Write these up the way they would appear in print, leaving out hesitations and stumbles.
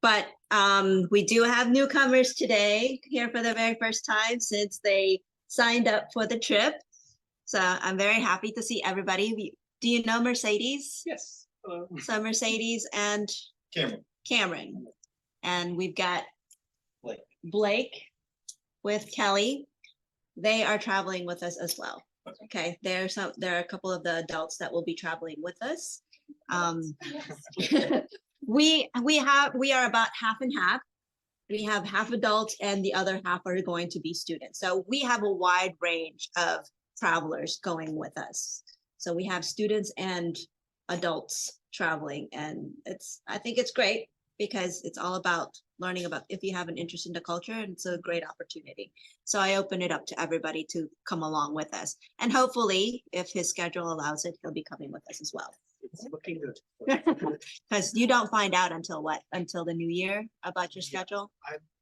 But we do have newcomers today here for the very first time since they signed up for the trip. So I'm very happy to see everybody. Do you know Mercedes? Yes. Hello. So Mercedes and Cameron. And we've got Blake with Kelly. They are traveling with us as well. Okay, there are a couple of the adults that will be traveling with us. We are about half and half. We have half adults and the other half are going to be students. So we have a wide range of travelers going with us. So we have students and adults traveling, and I think it's great because it's all about learning about, if you have an interest in the culture, and it's a great opportunity. So I open it up to everybody to come along with us. And hopefully, if his schedule allows it, he'll be coming with us as well. It's looking good. Because you don't find out until what? Until the new year about your schedule?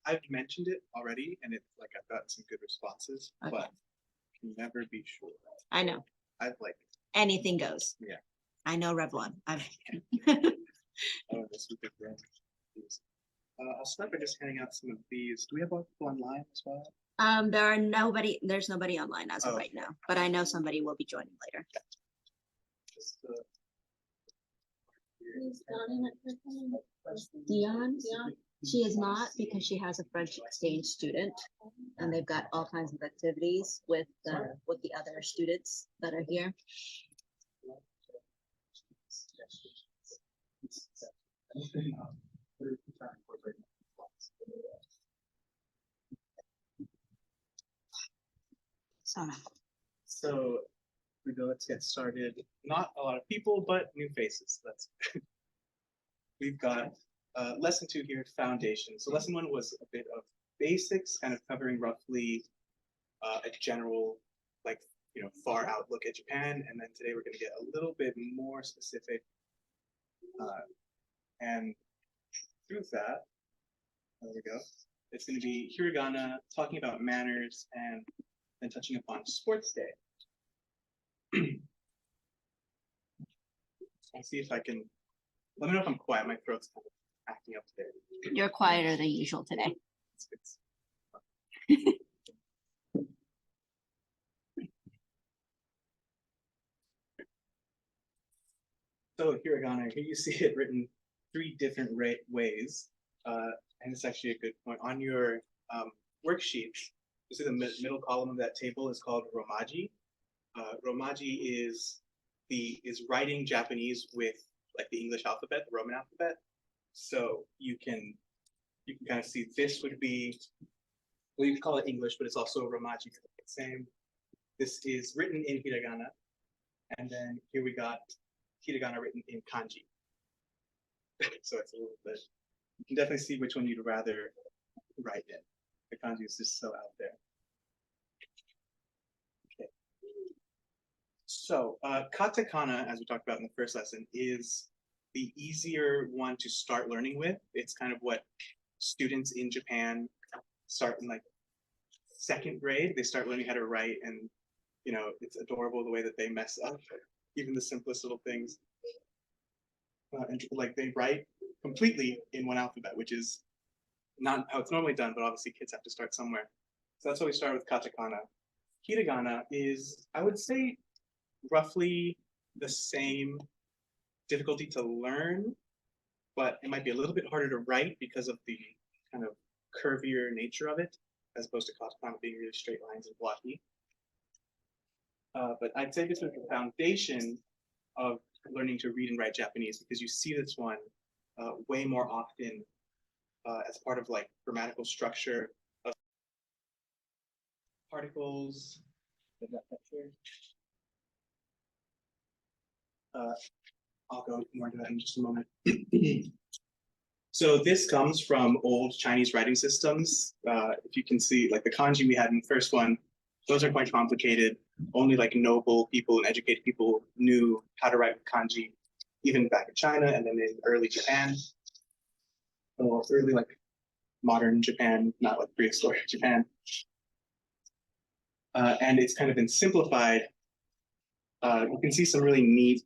I've mentioned it already, and it's like I've gotten some good responses, Okay. but can never be sure. I know. I've like Anything goes. Yeah. I know Revlon. oh, this is good. I'll start by just handing out some of these. Do we have people online as well? There's nobody online as of right now, but I know somebody will be joining later. Just, Dion? She is not, because she has a French exchange student, and they've got all kinds of activities with the other students that are here. So let's get started. Not a lot of people, but new faces. We've got lesson 2 here, foundation. So lesson 1 was a bit of basics, kind of covering roughly a general, far out look at Japan. And then today we're going to get a little bit more specific. And through that, there we go. It's going to be hiragana, talking about manners, and then touching upon sports day. I'll see if I can. Let me know if I'm quiet. My throat's kind of acting up today. You're quieter than usual today. So hiragana, here you see it written 3 different ways, and it's actually a good point. On your worksheet, you see the middle column of that table is called romaji. Romaji is writing Japanese with like the English alphabet, the Roman alphabet. So you can kind of see this would be, well, you can call it English, but it's also romaji. Same. This is written in hiragana, and then here we got hiragana written in kanji. So it's a little bit. You can definitely see which one you'd rather write in. The kanji is just so out there. Okay. So katakana, as we talked about in the first lesson, is the easier one to start learning with. It's kind of what students in Japan start in like 2nd grade. They start learning how to write, and it's adorable the way that they mess up even the simplest little things. And like they write completely in one alphabet, which is not how it's normally done, but obviously kids have to start somewhere. So that's why we start with katakana. Hiragana is, I would say, roughly the same difficulty to learn, but it might be a little bit harder to write because of the kind of curvier nature of it, as opposed to katakana being really straight lines and blocky. But I'd say this is the foundation of learning to read and write Japanese, because you see this one way more often as part of like grammatical structure of particles. I'll go more into that in just a moment. So this comes from old Chinese writing systems. If you can see, like the kanji we had in the first one, those are quite complicated. Only like noble people and educated people knew how to write with kanji, even back in China and then in early Japan. Well, early like modern Japan, not like prehistoric Japan. And it's kind of been simplified. You can see some really neat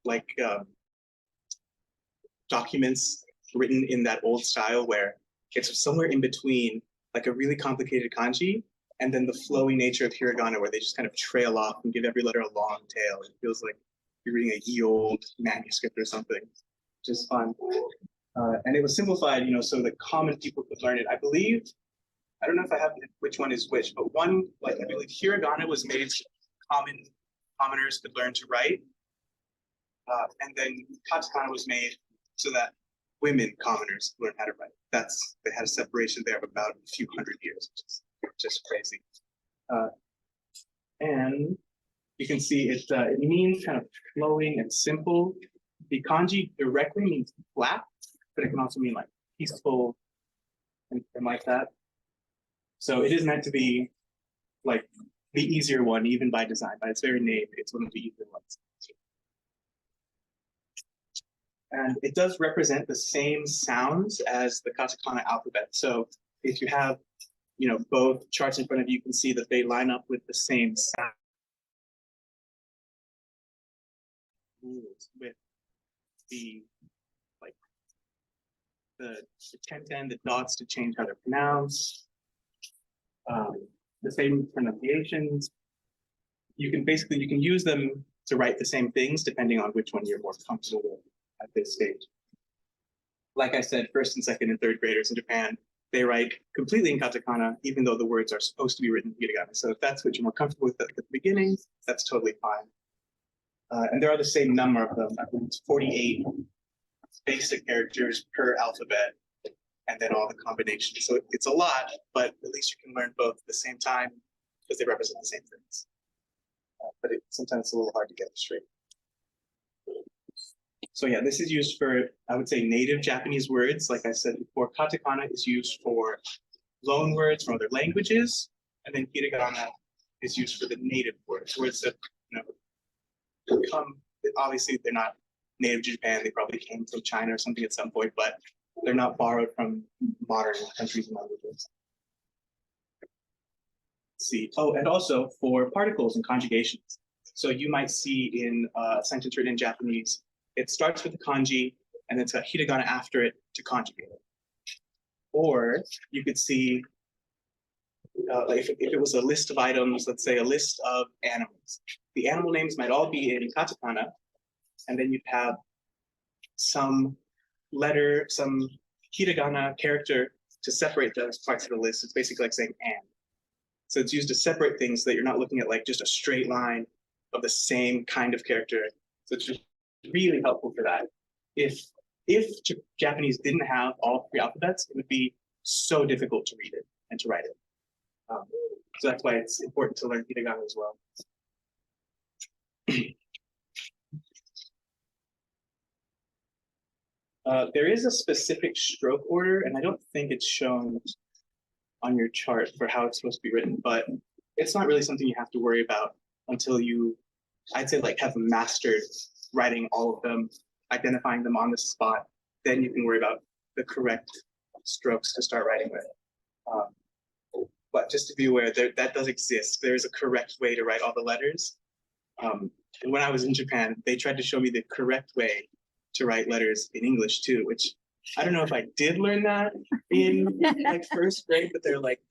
like documents written in that old style where it's somewhere in between like a really complicated kanji and then the flowy nature of hiragana where they just kind of trail off and give every letter a long tail. It feels like you're reading a ye old manuscript or something, which is fun. And it was simplified, so that common people could learn it. I believe, I don't know if I have which one is which, but one, like I believe hiragana was made so commoners could learn to write. And then katakana was made so that women commoners learn how to write. They had a separation there of about a few hundred years, which is just crazy. And you can see it means kind of flowing and simple. The kanji directly means flat, but it can also mean like peaceful and like that. So it is meant to be like the easier one, even by design. By its very name, it's one of the easier ones. And it does represent the same sounds as the katakana alphabet. So if you have, both charts in front of you, you can see that they line up with the same sound. With the tenten, the dots to change how they're pronounced, the same pronunciations. You can use them to write the same things depending on which one you're more comfortable with at this stage. Like I said, first and second and third graders in Japan, they write completely in katakana, even though the words are supposed to be written in hiragana. So if that's what you're more comfortable with at the beginning, that's totally fine. And there are the same number of them. I believe it's 48 basic characters per alphabet, and then all the combinations. So it's a lot, but at least you can learn both at the same time because they represent the same things. But sometimes it's a little hard to get it straight. So yeah, this is used for, I would say, native Japanese words. Like I said before, katakana is used for loan words from other languages, and then hiragana is used for the native words that obviously they're not native to Japan. They probably came from China or something at some point, but they're not borrowed from modern countries and languages. Let's see. Oh, and also for particles and conjugations. So you might see in a sentence written in Japanese, it starts with the kanji and then it's got hiragana after it to conjugate it. Or you could see if it was a list of items, let's say a list of animals. The animal names might all be in katakana, and then you'd have some letter, some hiragana character to separate those parts of the list. It's basically like saying and. So it's used to separate things so that you're not looking at like just a straight line of the same kind of character. So it's just really helpful for that. If Japanese didn't have all three alphabets, it would be so difficult to read it and to write it. So that's why it's important to learn hiragana as well. There is a specific stroke order, and I don't think it's shown on your chart for how it's supposed to be written, but it's not really something you have to worry about until you, I'd say, like have mastered writing all of them, identifying them on the spot. Then you can worry about the correct strokes to start writing with. But just to be aware, that does exist. There's a correct way to write all the letters. And when I was in Japan, they tried to show me the correct way to write letters in English too, which I don't know if I did learn that in like first grade, but they're like,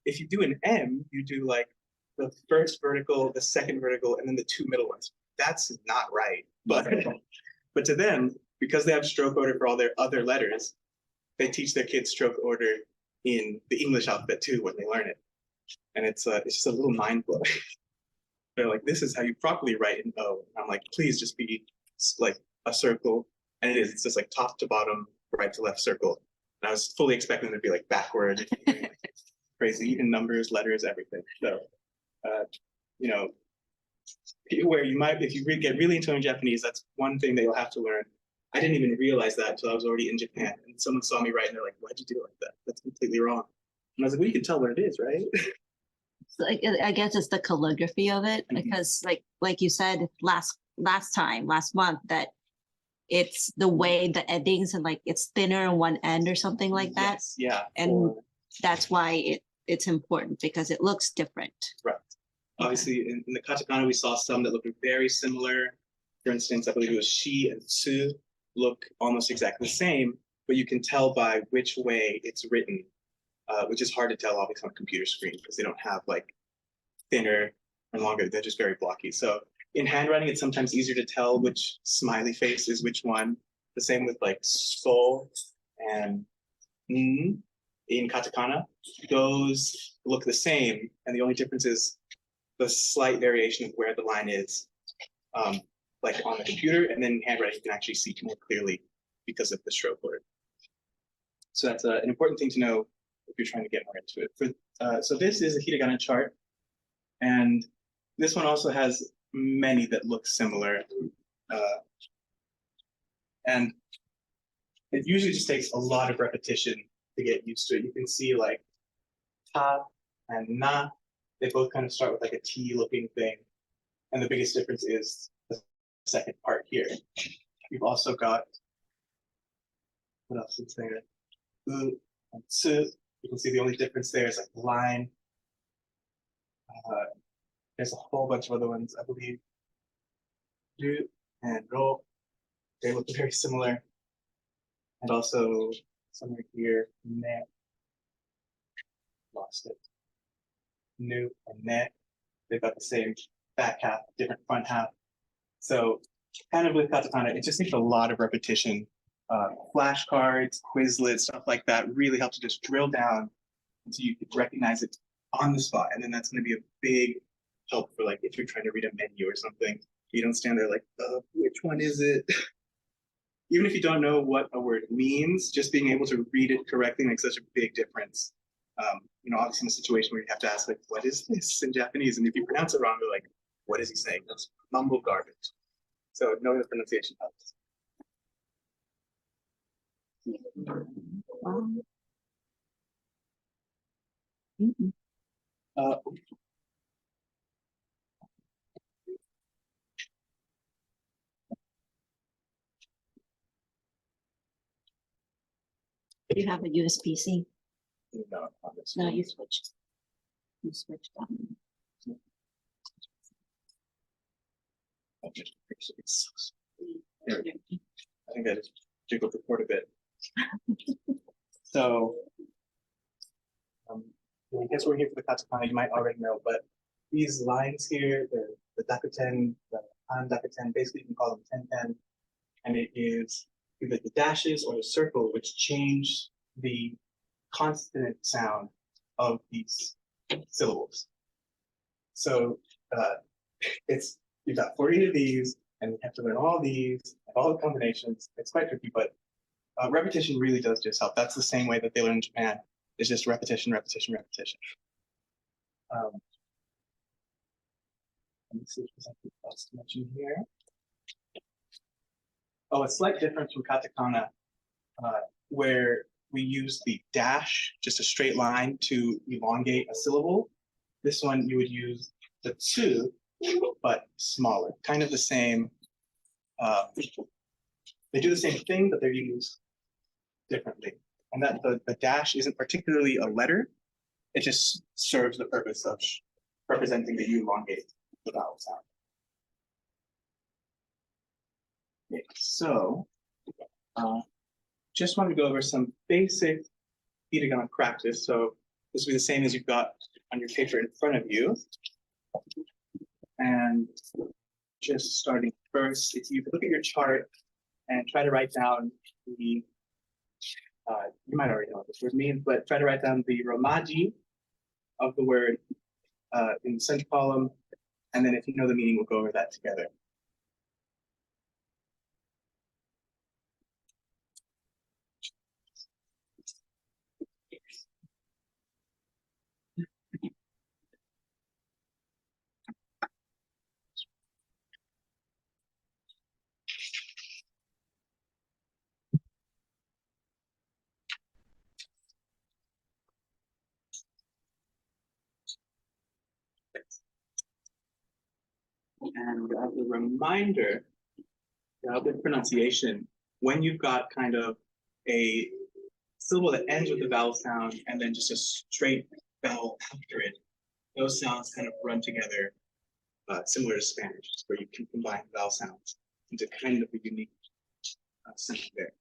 if you do an M, you do like the first vertical, the second vertical, and then the two middle ones. That's not right. But to them, because they have stroke order for all their other letters, they teach their kids stroke order in the English alphabet too when they learn it. And it's just a little mind blowing. They're like, this is how you properly write an O. I'm like, please just be like a circle. And it is, it's just like top to bottom, right to left circle. And I was fully expecting it to be like backward, crazy, even numbers, letters, everything. So, where you might, if you get really into learning Japanese, that's one thing that you'll have to learn. I didn't even realize that until I was already in Japan. And someone saw me write and they're like, why'd you do it like that? That's completely wrong. And I was like, well, you can tell what it is, right? So I guess it's the calligraphy of it, because like you said last month, that it's the way the endings and like it's thinner on one end or something like that. Yes, yeah. And that's why it's important, because it looks different. Right. Obviously, in the katakana, we saw some that looked very similar. For instance, I believe it was shi and tsu look almost exactly the same, but you can tell by which way it's written, which is hard to tell obviously on a computer screen because they don't have like thinner and longer. They're just very blocky. So in handwriting, it's sometimes easier to tell which smiley face is which one. The same with like soul and in katakana. Those look the same, and the only difference is the slight variation of where the line is, like on the computer, and then in handwriting you can actually see more clearly because of the stroke order. So that's an important thing to know if you're trying to get more into it. So this is a hiragana chart, and this one also has many that look similar. And it usually just takes a lot of repetition to get used to it. You can see like ta and na, they both kind of start with like a T looking thing. And the biggest difference is the second part here. You've also got, what else is there? U and tsu. You can see the only difference there is like the line. There's a whole bunch of other ones, I believe. Du and ro, they look very similar. And also somewhere here, ne, lost it. Nu and ne, they've got the same back half, different front half. So kind of with katakana, it just takes a lot of repetition. Flashcards, Quizlet, stuff like that really help to just drill down so you can recognize it on the spot. And then that's going to be a big help for like if you're trying to read a menu or something. You don't stand there like, which one is it? Even if you don't know what a word means, just being able to read it correctly makes such a big difference. You know, obviously in a situation where you have to ask like, what is this in Japanese? And if you pronounce it wrong, they're like, what is he saying? That's mumble garbage. So knowing the pronunciation helps. Uh, You have a USB-C? no, on this No, one. you switched. You switched. Here. I think I just jiggled the cord a bit. So, I guess we're here for the katakana, you might already know, but these lines here, the dakuten, the han dakuten, basically you can call them ten, and it is either the dashes or the circle which change the consonant sound of these syllables. So you've got 40 of these, and you have to learn all these, all the combinations. It's quite tricky, but repetition really does just help. That's the same way that they learn in Japan. It's just repetition, repetition, repetition. Let me see if there's anything else to mention here. Oh, a slight difference from katakana, where we use the dash, just a straight line, to elongate a syllable. This one you would use the tsu, but smaller. Kind of the same. They do the same thing, but they're used differently. And that the dash isn't particularly a letter. It just serves the purpose of representing the elongate the vowel sound. Okay, so just want to go over some basic hiragana practice. So this will be the same as you've got on your paper in front of you. And just starting first, if you look at your chart and try to write down the, you might already know what this word means, but try to write down the romaji of the word in the center column. And then if you know the meaning, we'll go over that together. And as a reminder about the pronunciation, when you've got kind of a syllable that ends with a vowel sound and then just a straight vowel after it, those sounds kind of run together, similar to Spanish, where you can combine vowel sounds into kind of a unique sound there.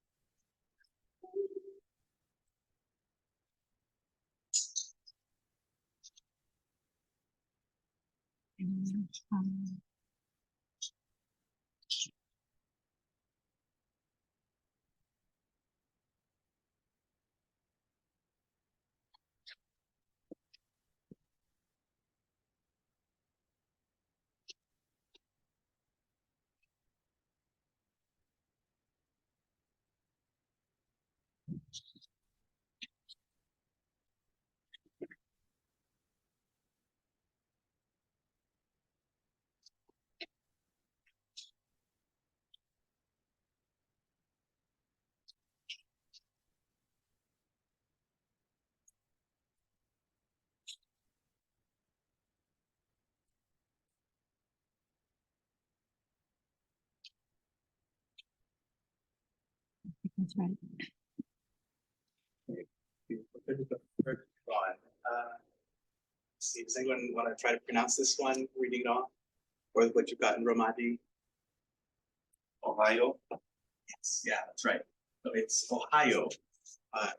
That's right. The first one. Let's see, does anyone want to try to pronounce this one, reading it off? Or what you've got in Romaji? Ohio? Yes, yeah, that's right. So it's Ohio, like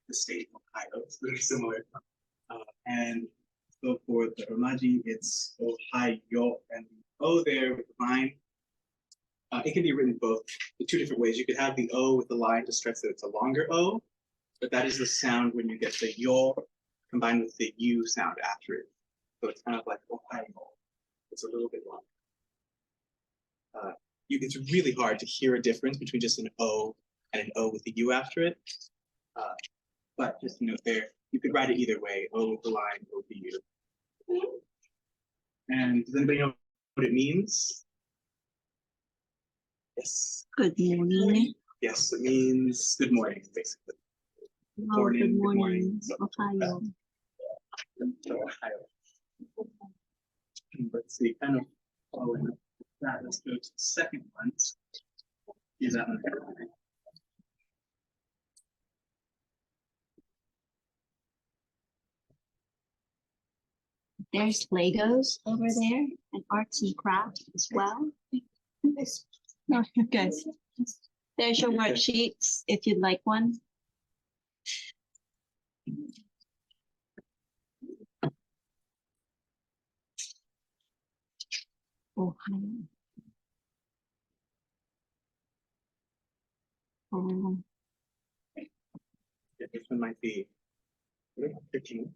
the state of Ohio. It's very similar. And so for the Romaji, it's Ohio, and the O there with the line. It can be written both in two different ways. You could have the O with the line to stress that it's a longer O, but that is the sound when you get the yo combined with the U sound after it. So it's kind of like Ohio. It's a little bit long. It's really hard to hear a difference between just an O and an O with the U after it. But just note there, you could write it either way, O with the line, O with the U. And does anybody know what it means? Yes. Good morning. Yes, it means good morning, basically. Oh, good morning, Ohio. Ohio. Let's see, kind of following up with that. Let's go to the second one. Is that one? There's Legos over there and arts and crafts as well. No, okay. There's your worksheets if you'd like one. Ohio. Oh. Yeah, this one might be 13.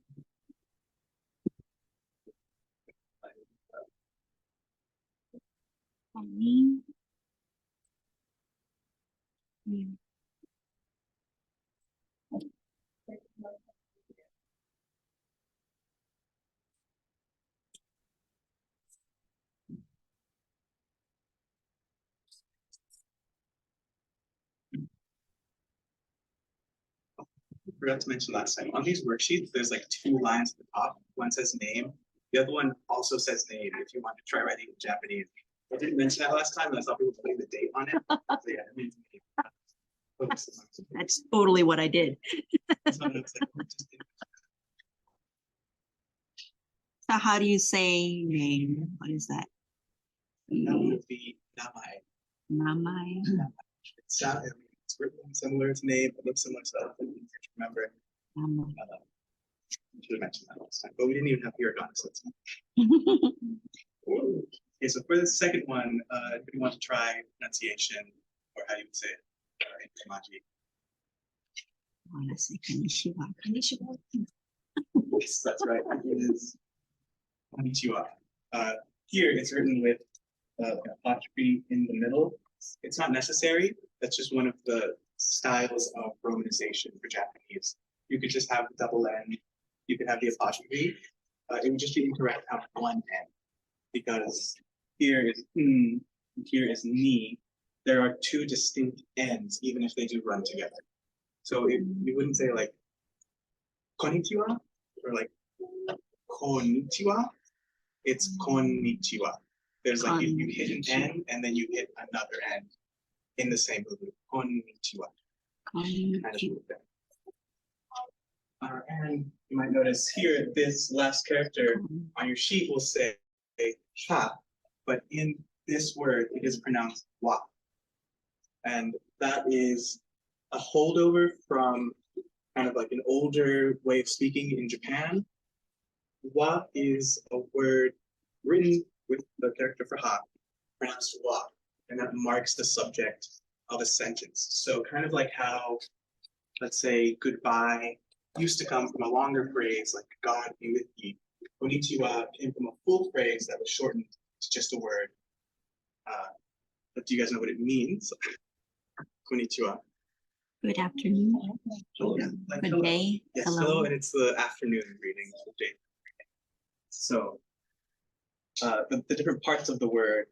Me. Yeah. Forgot to mention last time, on these worksheets, there's like two lines at the top. One says name, the other one also says name if you want to try writing in Japanese. I didn't mention that last time, and I saw people putting the date on it. So yeah, it means name. That's totally what I did. So how do you say name? What is that? That would be namae. Namae. It's written similar to name, it looks similar to stuff, and you have to remember it. I should have mentioned that last time, but we didn't even have hiragana, so it's not. Okay, so for the second one, if you want to try pronunciation, or how you would say it, in Romaji. I want to say konnichiwa. Konnichiwa. Yes, that's right. It is konnichiwa. Here it's written with an apostrophe in the middle. It's not necessary. That's just one of the styles of romanization for Japanese. You could just have the double N. You could have the apostrophe. It would just be incorrect to have one N, because here is and here is ni. There are two distinct N's, even if they do run together. So you wouldn't say like konnichiwa or like konnichiwa. It's konnichiwa. There's like you hit an N and then you hit another N in the same movement. Konnichiwa. And you might notice here, this last character on your sheet will say ha, but in this word, it is pronounced wa. And that is a holdover from kind of like an older way of speaking in Japan. Wa is a word written with the character for ha, pronounced wa, and that marks the subject of a sentence. So kind of like how, let's say, goodbye used to come from a longer phrase like God be with you. Konnichiwa came from a full phrase that was shortened to just a word. But do you guys know what it means? Konnichiwa. Good afternoon. Oh, yeah, like Good hello. day. Yes, Hello. hello, and it's the afternoon reading. The day. So the different parts of the word,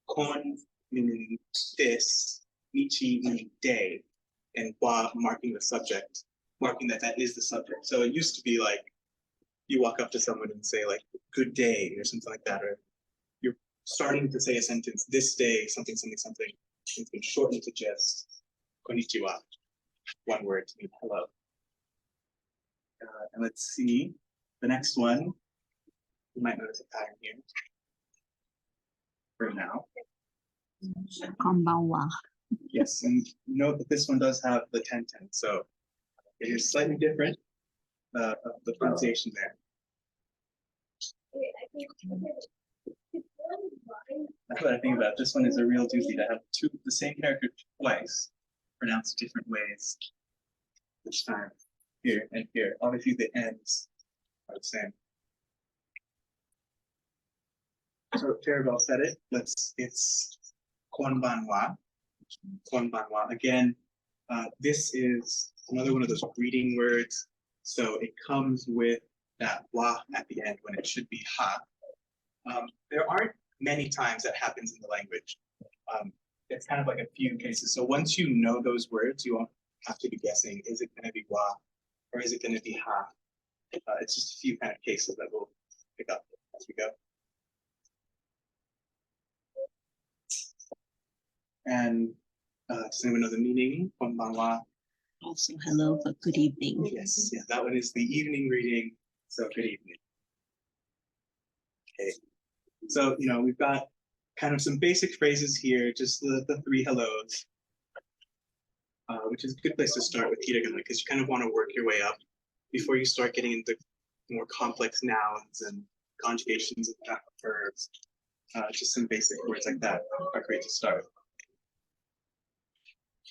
kon meaning this, nichi meaning day, and wa marking the subject, marking that that is the subject. So it used to be like you walk up to someone and say like good day or something like that, or you're starting to say a sentence, this day, something, something, something. It's been shortened to just konnichiwa, one word to mean hello. And let's see, the next one, you might notice a pattern here. For now. Konbanwa. Yes, and note that this one does have the 10-10, so it is slightly different of the pronunciation there. That's what I think about. This one is a real doozy to have the same character twice, pronounced different ways each time. Here and here. Obviously the ends are the same. So Terabel said it. It's konbanwa. Konbanwa. Again, this is another one of those greeting words. So it comes with that wa at the end when it should be ha. There aren't many times that happens in the language. It's kind of like a few cases. So once you know those words, you won't have to be guessing, is it going to be wa or is it going to be ha? It's just a few kind of cases that we'll pick up as we go. And does anyone know the meaning? Konbanwa. Also, hello, but good evening. Yes, yeah, that one is the evening reading. So good evening. Okay, so we've got kind of some basic phrases here, just the three hellos, which is a good place to start with hiragana because you kind of want to work your way up before you start getting into more complex nouns and conjugations of verbs. Just some basic words like that are great to start.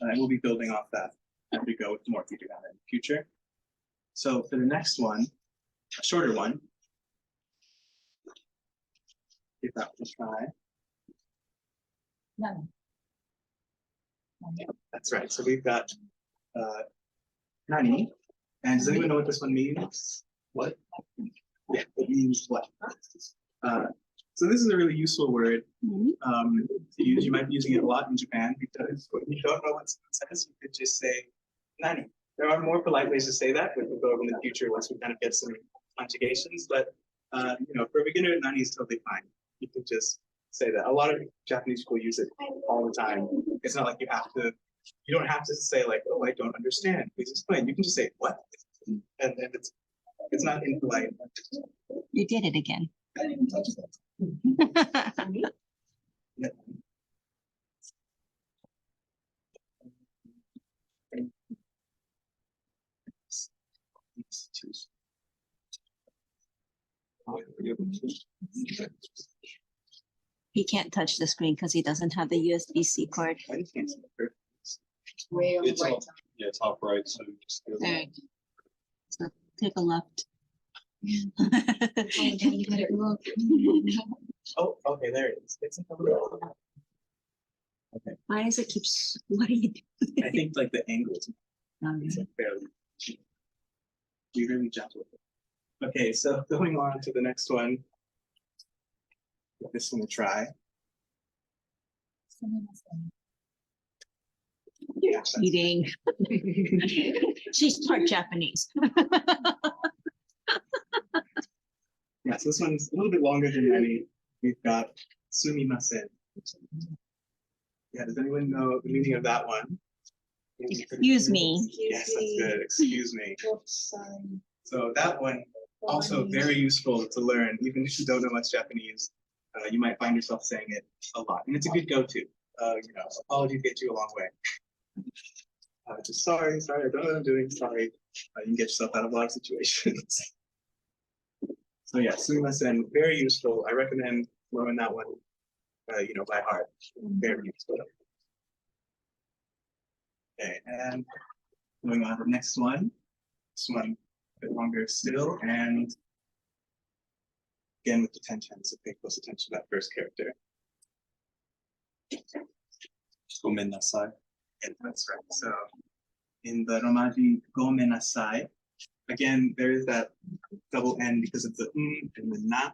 And we'll be building off that as we go with more hiragana in the future. So for the next one, a shorter one, give that one a try. No. Yeah, that's right. So we've got nani. And does anyone know what this one means? What? Yeah, it means what? So this is a really useful word to use. You might be using it a lot in Japan because when you don't know what someone says, you could just say nani. There are more polite ways to say that, which we'll go over in the future once we kind of get some conjugations. But for a beginner, nani is totally fine. You can just say that. A lot of Japanese people use it all the time. It's not like you don't have to say like, oh, I don't understand. Please explain. You can just say what, and it's not impolite. You did it again. I didn't touch that. Yeah. He can't touch the screen because he doesn't have the USB-C cord. I just can't see it. Way on the It's right on, yeah, top right, so just go There. So take a left. Oh, okay, there it is. It's in the middle. Why does it keep? What are you doing? I think like the angles. It's like barely. Be really gentle with it. Okay, so going on to the next one. Give this one a try. You're cheating. She's part Japanese. Yeah, so this one's a little bit longer than many. We've got sumimasen. Yeah, does anyone know the meaning of that one? Excuse me. Yes, that's good. Excuse me. So that one also very useful to learn, even if you don't know much Japanese. You might find yourself saying it a lot, and it's a good go-to. Apologies get you a long way. Just sorry, I don't know what I'm doing. Sorry, you can get yourself out of a lot of situations. So yeah, sumimasen, very useful. I recommend learn that one, by heart. Very useful. Okay, and moving on to the next one. This one a bit longer still, and again with the 10-10, so pay close attention to that first character. Gomenasai. And that's right. So in the Romaji gomenasai, again, there is that double N because of the and the na.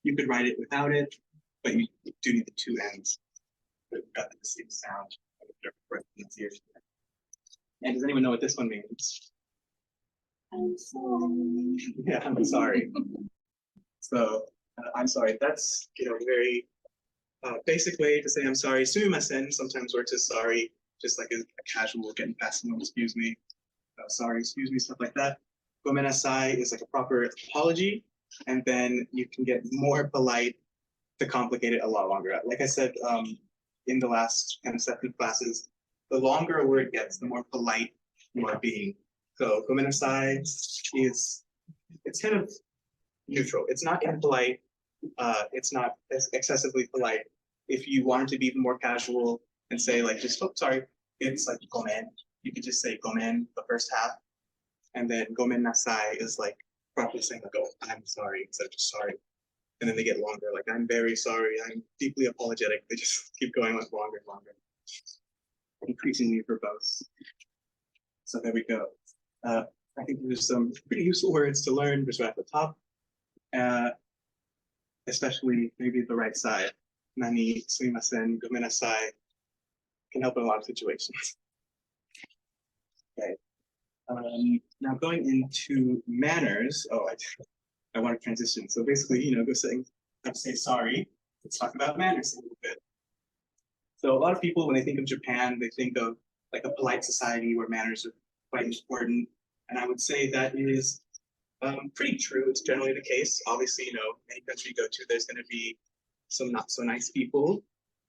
You could write it without it, but you do need the two N's. But we've got the same sound. And does anyone know what this one means? I'm sorry. Yeah, I'm sorry. So I'm sorry. That's very basic way to say I'm sorry. Sumimasen sometimes works as sorry, just like a casual getting past someone, excuse me, sorry, excuse me, stuff like that. Gomenasai is like a proper apology, and then you can get more polite to complicate it a lot longer. Like I said in the last kind of set of classes, the longer a word gets, the more polite you are being. So gomenasai it's kind of neutral. It's not impolite. It's not excessively polite. If you wanted to be even more casual and say like just sorry, it's like gomen. You could just say gomen the first half, and then gomen nasai is like properly saying like, oh, I'm sorry instead of just sorry. And then they get longer, like I'm very sorry, I'm deeply apologetic. They just keep going like longer and longer, increasingly verbose. So there we go. I think there's some pretty useful words to learn just right at the top. Especially maybe the right side. Nani, sumimasen, gomenasai can help in a lot of situations. Okay. Now going into manners. Oh, I want to transition. So basically, go saying, I have to say sorry. Let's talk about manners a little bit. So a lot of people, when they think of Japan, they think of like a polite society where manners are quite important. And I would say that is pretty true. It's generally the case. Obviously, any country you go to, there's going to be some not so nice people.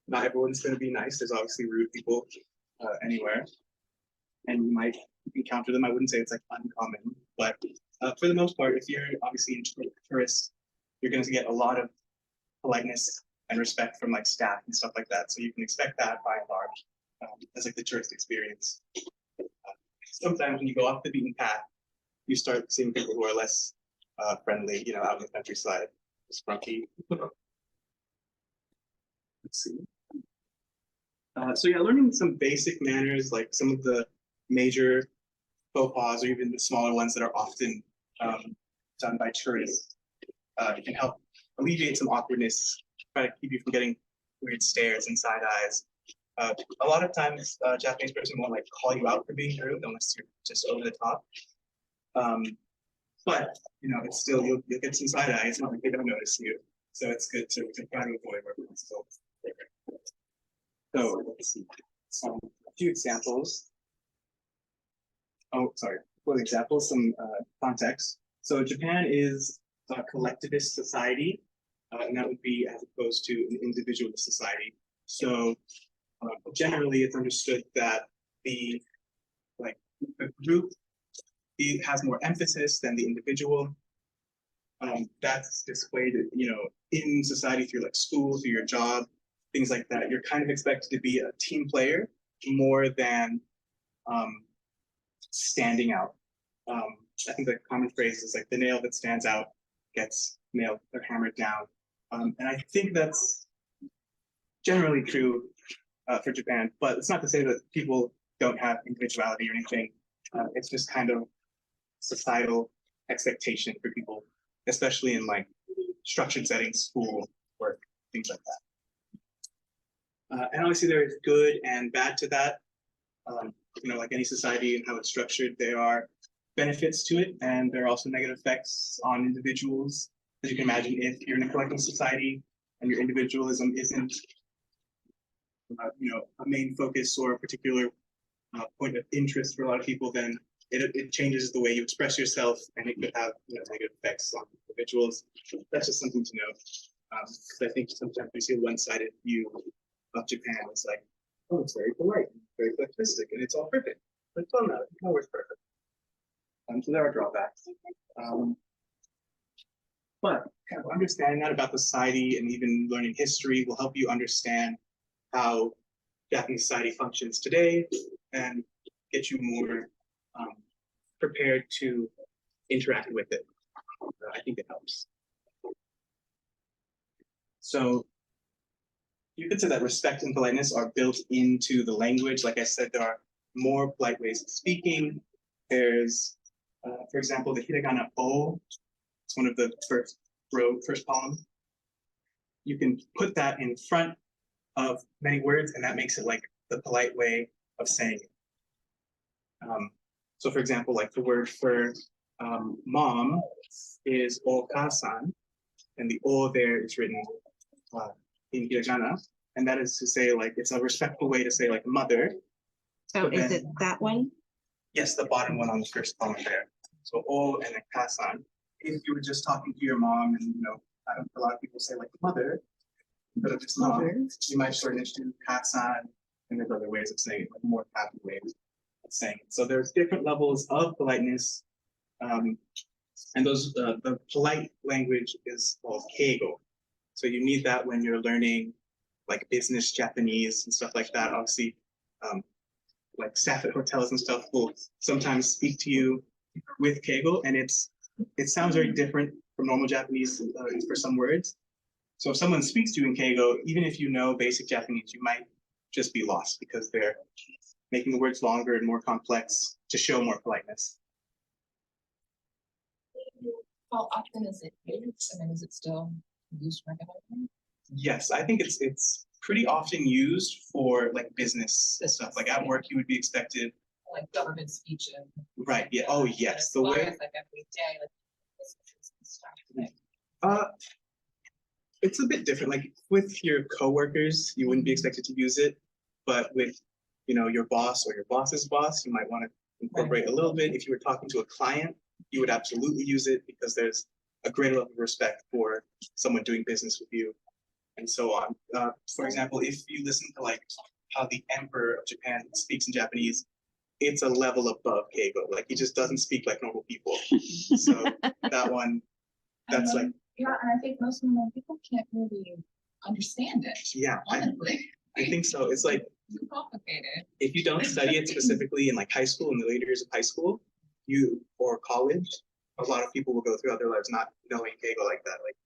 Not everyone's going to be nice. There's obviously rude people anywhere, and you might encounter them. I wouldn't say it's like uncommon, but for the most part, if you're obviously in tourists, you're going to get a lot of politeness and respect from like staff and stuff like that. So you can expect that by and large as like the tourist experience. Sometimes when you go off the beaten path, you start seeing people who are less friendly, out in the countryside. Sprunky. Let's see. So yeah, learning some basic manners, like some of the major faux pas, or even the smaller ones that are often done by tourists, can help alleviate some awkwardness, try to keep you from getting weird stares and side eyes. A lot of times, a Japanese person won't like call you out for being rude unless you're just over the top. But it's still you'll get some side eye. It's not like they don't notice you, so it's good to try to avoid where possible. So let's see a few examples. Oh, sorry. For the examples, some context. So Japan is a collectivist society, and that would be as opposed to an individualist society. So generally, it's understood that the group has more emphasis than the individual. That's displayed, in society through like school, through your job, things like that. You're kind of expected to be a team player more than standing out. I think the common phrase is like the nail that stands out gets nailed or hammered down. And I think that's generally true for Japan, but it's not to say that people don't have individuality or anything. It's just kind of societal expectation for people, especially in like structured settings, school, work, things like that. And obviously there is good and bad to that. Like any society and how it's structured, there are benefits to it, and there are also negative effects on individuals. As you can imagine, if you're in a collective society and your individualism isn't, a main focus or a particular point of interest for a lot of people, then it changes the way you express yourself, and it could have negative effects on individuals. That's just something to know. Because I think sometimes we see a one-sided view of Japan. It's like, oh, it's very polite, very collectivistic, and it's all perfect. But it's all not. Nowhere's perfect. So there are drawbacks. But kind of understanding that about the society and even learning history will help you understand how Japanese society functions today and get you more prepared to interact with it. I think it helps. So you could say that respect and politeness are built into the language. Like I said, there are more polite ways of speaking. There's, for example, the hiragana o. It's one of the first column. You can put that in front of many words, and that makes it like the polite way of saying it. So for example, like the word for mom is okasan, and the o there is written in hiragana, and that is to say like it's a respectful way to say like mother. So But is then- it that one? Yes, the bottom one on the first column there. So o and then kasan. If you were just talking to your mom, and a lot of people say like mother, but if it's mom, you might shorten it to kasan, and there's other ways of saying it, like more happy ways of saying it. So there's different levels of politeness, and those the polite language is called keigo. So you need that when you're learning like business Japanese and stuff like that. Obviously, like staff at hotels and stuff will sometimes speak to you with keigo, and it sounds very different from normal Japanese for some words. So if someone speaks to you in keigo, even if you know basic Japanese, you might just be lost because they're making the words longer and more complex to show more politeness. How often is it used? I mean, is it still used regularly? Yes, I think it's pretty often used for like business stuff. Like at work, you would be expected. Like government speeches? Right. Yeah. Oh, yes. The As far way. as, like every day, like businesses and stuff, like, It's a bit different. Like with your coworkers, you wouldn't be expected to use it, but with your boss or your boss's boss, you might want to incorporate a little bit. If you were talking to a client, you would absolutely use it because there's a greater level of respect for someone doing business with you, and so on. For example, if you listen to like how the Emperor of Japan speaks in Japanese, it's a level above keigo. Like he just doesn't speak like normal people. So that one, that's like. Yeah, and I think most normal people can't really understand it, Yeah, honestly. I think so. It's like Too complicated. if you don't study it specifically in like high school, in the later years of high school, or college, a lot of people will go throughout their lives not knowing keigo like that. Like,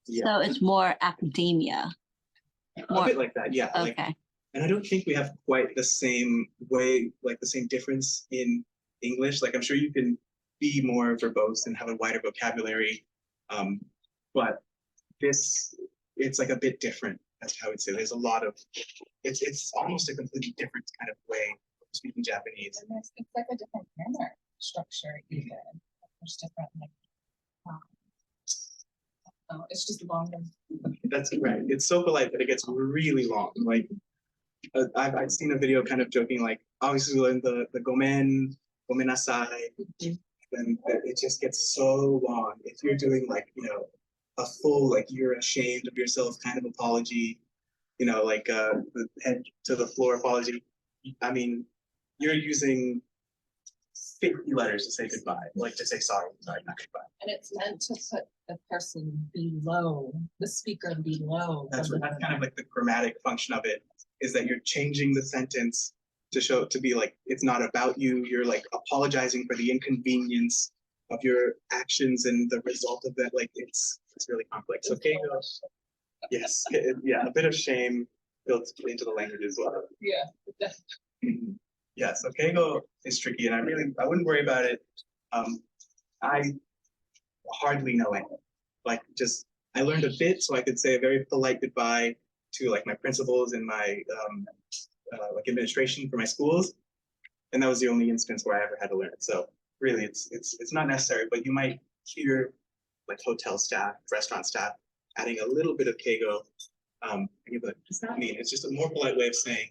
yeah, So it's more academia. a bit like that. Yeah. Like, Okay. and I don't think we have quite the same way, like the same difference in English. Like I'm sure you can be more verbose and have a wider vocabulary, but it's like a bit different. That's how I would say. There's a lot of it's almost a completely different kind of way of speaking Japanese. And it's like a different grammar structure even. There's different like, it's just longer. That's right. It's so polite that it gets really long. Like I've seen a video kind of joking, like obviously we learned the gomenasai, then it just gets so long. If you're doing like a full like you're ashamed of yourself kind of apology, like the head to the floor apology. I mean, you're using 50 letters to say goodbye, like to say sorry, not goodbye. And it's meant to put the person below, the speaker below. That's kind of like the grammatic function of it, is that you're changing the sentence to be like it's not about you. You're like apologizing for the inconvenience of your actions and the result of that. Like it's really complex. Okay, yes, yeah, a bit of shame built into the language as well. Yeah. Mhm. Yes, keigo is tricky, and I wouldn't worry about it. I hardly know any. Like I learned a bit, so I could say a very polite goodbye to like my principals and my like administration for my schools, and that was the only instance where I ever had to learn it. So really, it's not necessary, but you might hear like hotel staff, restaurant staff adding a little bit of keigo. And you're like, does that mean it's just a more polite way of saying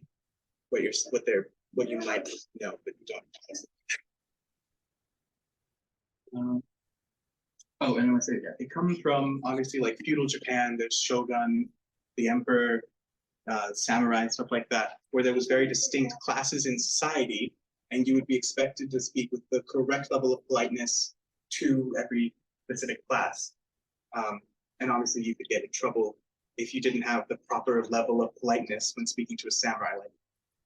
what you might know, but you don't. Oh, and I want to say, yeah, it comes from obviously like feudal Japan. There's shogun, the emperor, samurai, stuff like that, where there was very distinct classes in society, and you would be expected to speak with the correct level of politeness to specific class. And obviously you could get in trouble if you didn't have the proper level of politeness when speaking to a samurai. Like,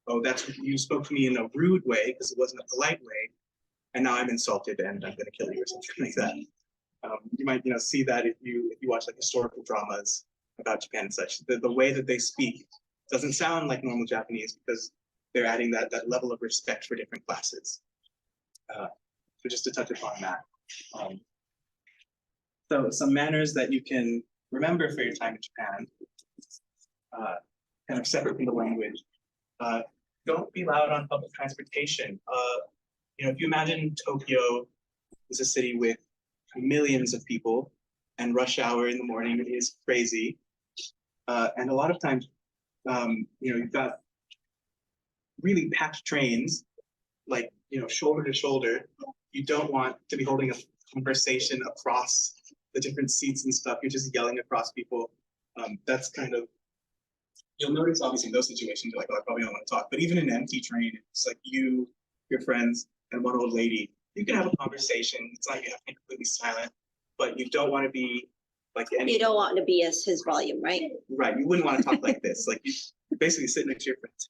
oh, you spoke to me in a rude way because it wasn't a polite way, and now I'm insulted and I'm going to kill you or something like that. You might, see that if you watch like historical dramas about Japan and such. The way that they speak doesn't sound like normal Japanese because they're adding that level of respect for different classes. So just to touch upon that. So some manners that you can remember for your time in Japan, kind of separate from the language. Don't be loud on public transportation. If you imagine Tokyo is a city with millions of people and rush hour in the morning is crazy. And a lot of times, you've got really packed trains, like, shoulder to shoulder. You don't want to be holding a conversation across the different seats and stuff. You're just yelling across people. That's kind of, you'll notice obviously in those situations, you're like, oh, I probably don't want to talk. But even in an empty train, it's like you, your friends, and one old lady, you can have a conversation. It's not like you have to be completely silent, but you don't want to be like any. You don't want to be as his volume, right? Right. You wouldn't want to talk like this. Like you basically sit next to your friends.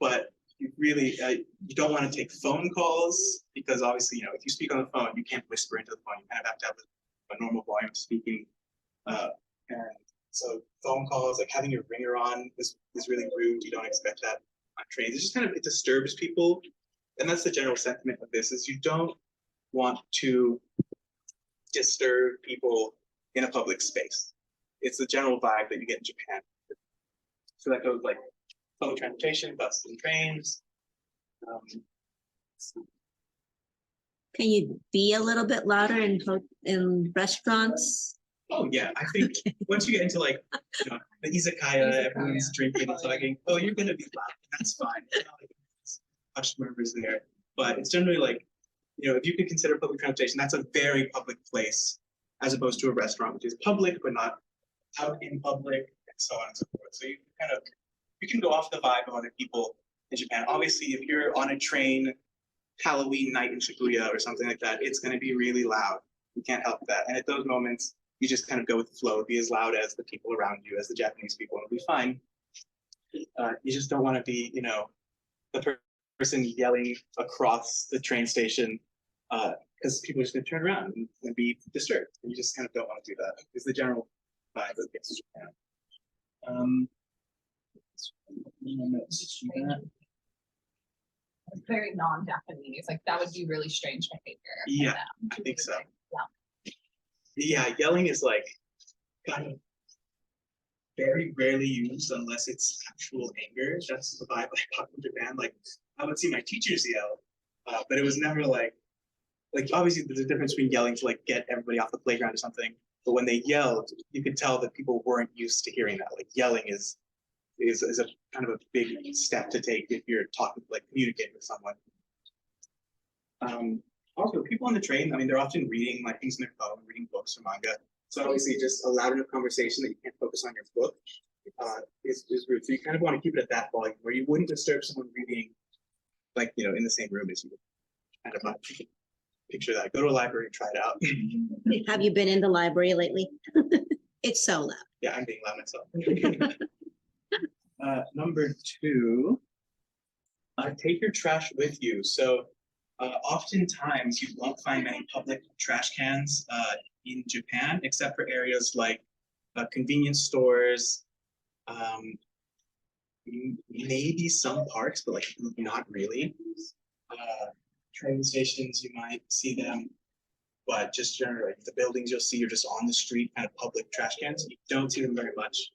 But you really, you don't want to take phone calls because obviously, if you speak on the phone, you can't whisper into the phone. You kind of have to have a normal volume of speaking. And so phone calls, like having your ringer on is really rude. You don't expect that on trains. It's just kind of, it disturbs people. And that's the general sentiment of this is you don't want to disturb people in a public space. It's the general vibe that you get in Japan. So that goes like public transportation, buses and trains. Can you be a little bit louder in restaurants? Oh yeah, I think once you get into like the izakaya, everyone's drinking and talking. Oh, you're gonna be loud. That's fine. It's not like hushed murmurs there, but it's generally like if you could consider public transportation, that's a very public place as opposed to a restaurant, which is public but not out in public, and so on and so forth. So you can go off the vibe of other people in Japan. Obviously, if you're on a train Halloween night in Shibuya or something like that, it's going to be really loud. You can't help that. And at those moments, you just kind of go with the flow, be as loud as the people around you, as the Japanese people, and it'll be fine. You just don't want to be, the person yelling across the train station because people are just going to turn around and be disturbed. And you just kind of don't want to do that. It's the general vibe of Japan. It's very non-Japanese. Like that would be really strange behavior. Yeah, I think so. Yeah, yelling is like kind of very rarely used unless it's actual anger. That's the vibe I got from Japan. Like I would see my teachers yell, but it was never like obviously there's a difference between yelling to like get everybody off the playground or something. But when they yelled, you could tell that people weren't used to hearing that. Like yelling is a kind of a big step to take if you're talking, like communicating with someone. Also, people on the train, I mean, they're often reading like things in their phone, reading books or manga. So obviously just a loud enough conversation that you can't focus on your book is rude. So you kind of want to keep it at that volume where you wouldn't disturb someone reading like, in the same room as you. Kind of picture that. Go to a library and try it out. Have you been in the library lately? It's so loud. Yeah, I'm being loud myself. Number 2, take your trash with you. So oftentimes you won't find many public trash cans in Japan, except for areas like convenience stores, maybe some parks, but like not really. Train stations, you might see them, but just generally like the buildings you'll see are just on the street, kind of public trash cans. You don't see them very much.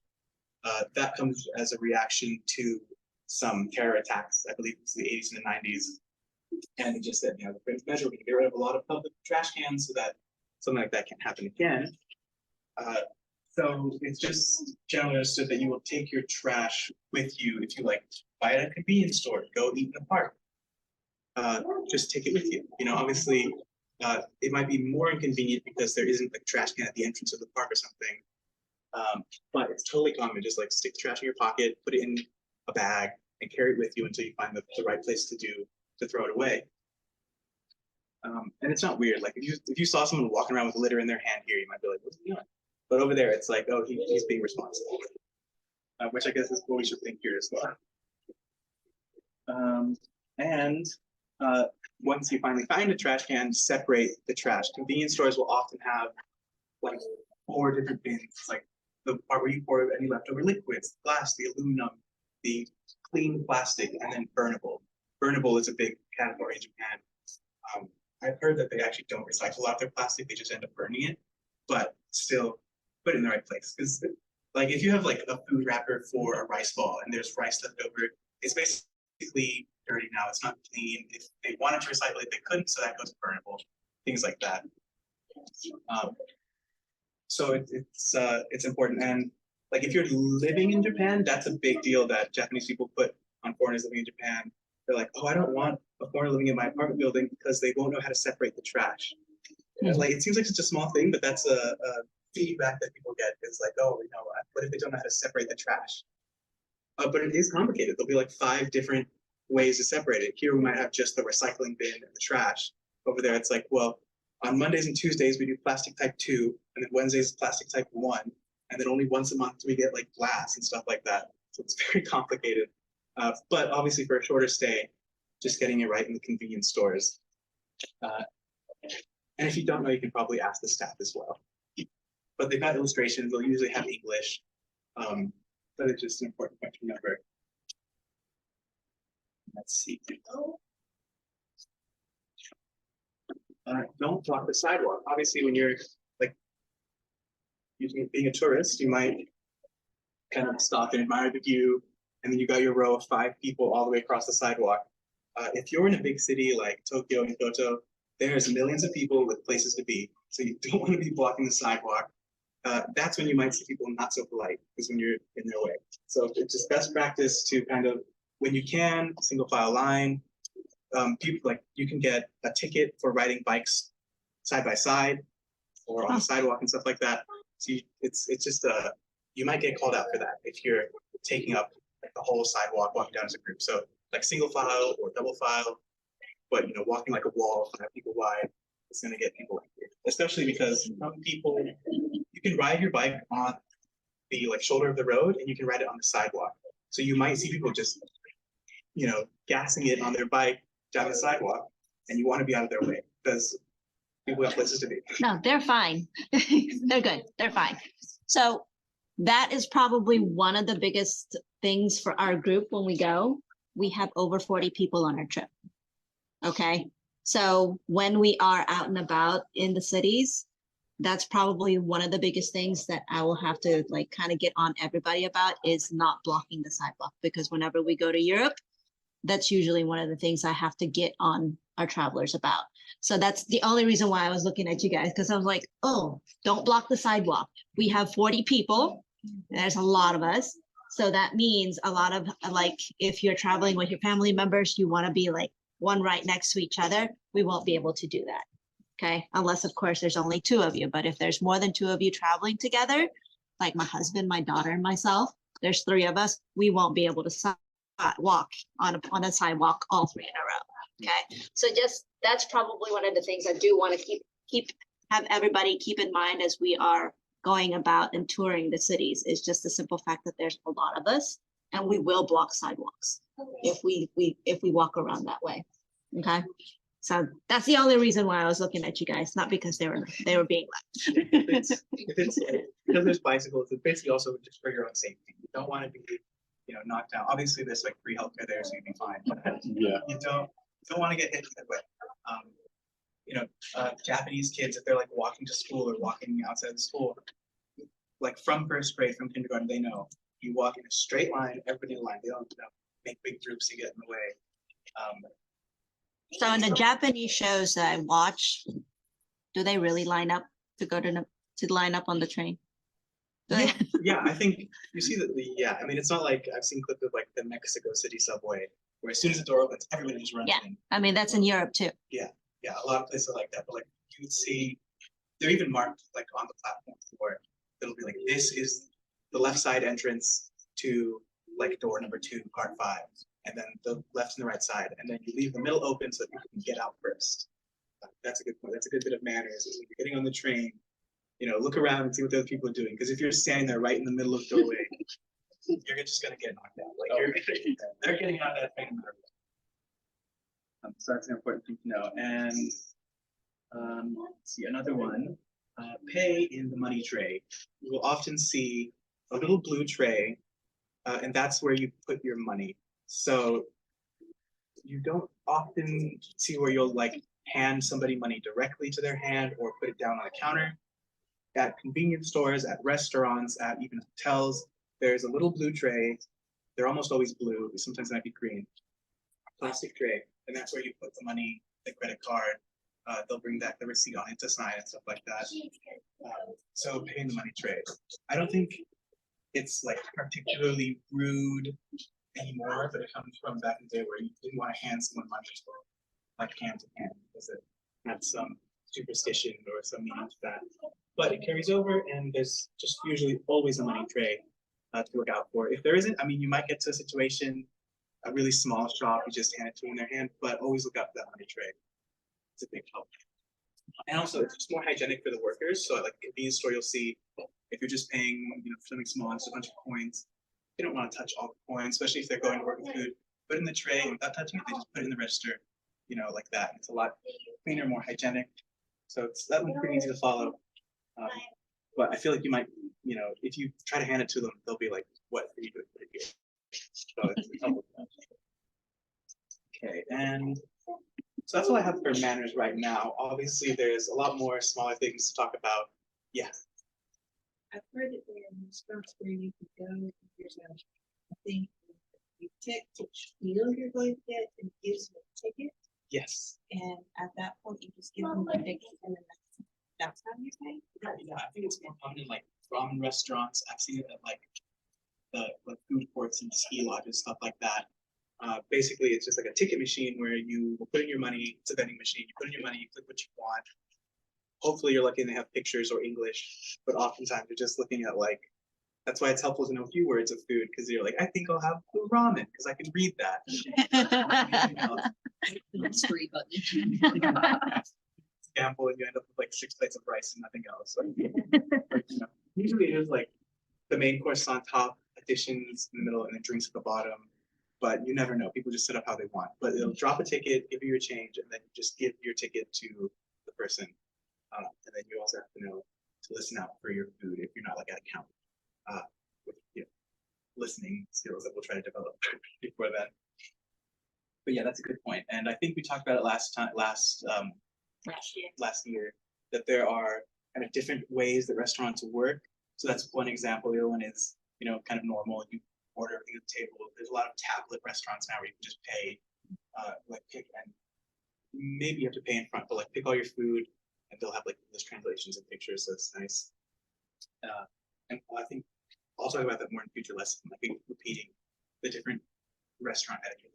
That comes as a reaction to some terror attacks, I believe it's the 80s and the 90s. And it just said, the French measure, we can get rid of a lot of public trash cans so that something like that can't happen again. So it's just generally understood that you will take your trash with you if you buy at a convenience store, go eat in a park. Just take it with you. Obviously, it might be more inconvenient because there isn't a trash can at the entrance of the park or something. But it's totally common. Just stick the trash in your pocket, put it in a bag, and carry it with you until you find the right place to throw it away. And it's not weird. Like if you saw someone walking around with litter in their hand here, you might be like, what's he doing? But over there, it's like, oh, he's being responsible. Which I guess is what we should think here as well. And once you finally find a trash can, separate the trash. Convenience stores will often have like 4 different bins, like the part where you pour any leftover liquids, glass, the aluminum, the clean plastic, and then burnable. Burnable is a big category in Japan. I've heard that they actually don't recycle a lot of their plastic; they just end up burning it. But still, put it in the right place, because like if you have like a food wrapper for a rice ball and there's rice left over, it's basically dirty now. It's not clean. If they wanted to recycle it, they couldn't, so that goes burnable. Things like that. So it's important. And like if you're living in Japan, that's a big deal that Japanese people put on foreigners living in Japan. They're like, oh, I don't want a foreigner living in my apartment building because they won't know how to separate the trash. Like it seems like such a small thing, but that's a feedback that people get. It's like, oh, you know, what if they don't know how to separate the trash? But it is complicated. There'll be like 5 different ways to separate it. Here we might have just the recycling bin and the trash. Over there, it's like, well, on Mondays and Tuesdays we do plastic type 2, and then Wednesdays plastic type 1, and then only once a month we get like glass and stuff like that. So it's very complicated. But obviously for a shorter stay, just getting it right in the convenience stores. And if you don't know, you can probably ask the staff as well. But they've got illustrations. They'll usually have English. But it's just an important point to remember. Let's see. Don't block the sidewalk. Obviously, when you're like being a tourist, you might kind of stop and admire the view, and then you got your row of 5 people all the way across the sidewalk. If you're in a big city like Tokyo and Kyoto, there's millions of people with places to be, so you don't want to be blocking the sidewalk. That's when you might see people not so polite, because when you're in their way. So it's just best practice to kind of, when you can, single file line. People like you can get a ticket for riding bikes side by side or on the sidewalk and stuff like that. So it's just you might get called out for that if you're taking up like the whole sidewalk walking down as a group. So like single file or double file, but you know, walking like a wall 5 people wide, it's gonna get people angry. Especially because some people, you can ride your bike on the like shoulder of the road and you can ride it on the sidewalk. So you might see people just, you know, gassing it on their bike down the sidewalk, and you want to be out of their way because people have places to be. No, they're fine. They're good. They're fine. So that is probably one of the biggest things for our group when we go. We have over 40 people on our trip. Okay. So when we are out and about in the cities, that's probably one of the biggest things that I will have to like kind of get on everybody about is not blocking the sidewalk, because whenever we go to Europe, that's usually one of the things I have to get on our travelers about. So that's the only reason why I was looking at you guys, because I was like, oh, don't block the sidewalk. We have 40 people. There's a lot of us. So that means a lot of like, if you're traveling with your family members, you want to be like one right next to each other. We won't be able to do that. Okay. Unless of course there's only 2 of you, but if there's more than 2 of you traveling together, like my husband, my daughter, and myself, there's 3 of us, we won't be able to walk on a sidewalk all 3 in a row. Okay. So just, that's probably one of the things I do want to have everybody keep in mind as we are going about and touring the cities, is just the simple fact that there's a lot of us and we will block sidewalks if we walk around that way. Okay. So that's the only reason why I was looking at you guys, not because they were being left. If it's because there's bicycles, it's basically also just for your own safety. You don't want to be, you know, knocked down. Obviously, there's like free healthcare there, so you'd be fine. But Yeah. you don't want to get hit that way. You know, Japanese kids, if they're like walking to school or walking outside the school, like from first grade, from kindergarten, they know you walk in a straight line, everybody in line. They don't, you know, make big groups to get in the way. So in the Japanese shows that I watch, do they really line up to line up on the train? Yeah, I think you see that I mean, it's not like I've seen clips of like the Mexico City subway where as soon as the door opens, everybody just runs in. I mean, that's in Europe too. Yeah, a lot of places like that. But like you would see, they're even marked like on the platform where it'll be like, this is the left side entrance to like door number 2, part 5, and then the left and the right side, and then you leave the middle open so that you can get out first. That's a good point. That's a good bit of manners. Is when you're getting on the train, look around and see what the other people are doing. Because if you're standing there right in the middle of the doorway, you're just gonna get knocked out. Like they're getting on that train. So that's an important thing to know. And let's see another one. Pay in the money tray. You will often see a little blue tray, and that's where you put your money. So you don't often see where you'll like hand somebody money directly to their hand or put it down on a counter. At convenience stores, at restaurants, at even hotels, there's a little blue tray. They're almost always blue, but sometimes it might be green. Plastic tray, and that's where you put the money, the credit card. They'll bring back the receipt on it to sign and stuff like that. So paying the money tray. I don't think it's like particularly rude anymore, but it comes from back in the day where you didn't want to hand someone money like hand to hand because it had some superstition or some meaning to that. But it carries over, and there's just usually always a money tray to look out for. If there isn't, I mean, you might get to a situation, a really small shop, you just hand it to them in their hand, but always look out for that money tray. It's a big help. And also, it's just more hygienic for the workers. So at like a convenience store, you'll see if you're just paying, for something small, just a bunch of coins, they don't want to touch all the coins, especially if they're going to work with food. Put it in the tray without touching it, they just put it in the register, like that. It's a lot cleaner, more hygienic. So that one's pretty easy to follow. But I feel like you might, if you try to hand it to them, they'll be like, "What are you doing? Put it here." So it's a couple of okay, and so that's all I have for manners right now. Obviously, there's a lot more smaller things to talk about. Yeah. I've heard that there are restaurants where you can go, there's a thing, you tick which meal you're going to get and it gives you a ticket. Yes. And at that point, you just give them the ticket and then that's how you pay. Yeah, I think it's more common in like ramen restaurants. I've seen it at like the food courts and ski lodges, stuff like that. Basically, it's just like a ticket machine where you put in your money. It's a vending machine. You put in your money, you click what you want. Hopefully, you're lucky and they have pictures or English, but oftentimes you're just looking at like. That's why it's helpful to know a few words of food because you're like, I think I'll have the ramen because I can read that. Mystery button. Gamble and you end up with like 6 plates of rice and nothing else. Usually it is like the main course on top, additions in the middle, and then drinks at the bottom. But you never know. People just set up how they want. But they'll drop a ticket, give you your change, and then you just give your ticket to the person. And then you also have to know to listen out for your food if you're not like at a counter. With listening skills that we'll try to develop before then. But yeah, that's a good point. And I think we talked about it last year, that there are kind of different ways that restaurants work. So that's one example. The other one is, kind of normal. You order everything at the table. There's a lot of tablet restaurants now where you can just pay, like pick, and maybe you have to pay in front, but like pick all your food, and they'll have like English translations and pictures. So it's nice. And I think I'll talk about that more in future lessons. I think repeating the different restaurant etiquette.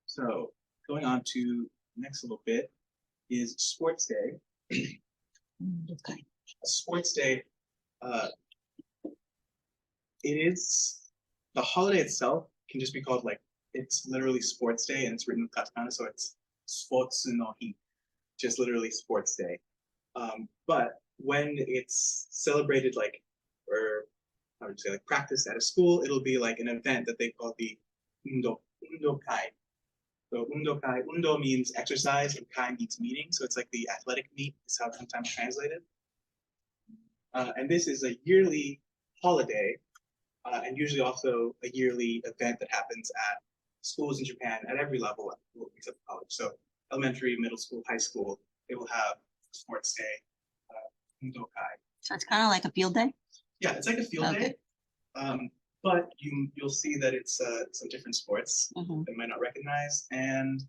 So going on to next little bit is sports day. Okay. A sports day, it is, the holiday itself can just be called like, it's literally sports day and it's written with katakana, so it's sports no hi, just literally sports day. But when it's celebrated like, or I would say like practiced at a school, it'll be like an event that they call the undokai. So undo means exercise and kai means meeting. So it's like the athletic meet is how it's sometimes translated. And this is a yearly holiday and usually also a yearly event that happens at schools in Japan at every level except college. So elementary, middle school, high school, they will have sports day, undokai. So it's kind of like a field day? Yeah, it's like a field Okay. day. But you'll see that it's some different sports that you might not recognize, and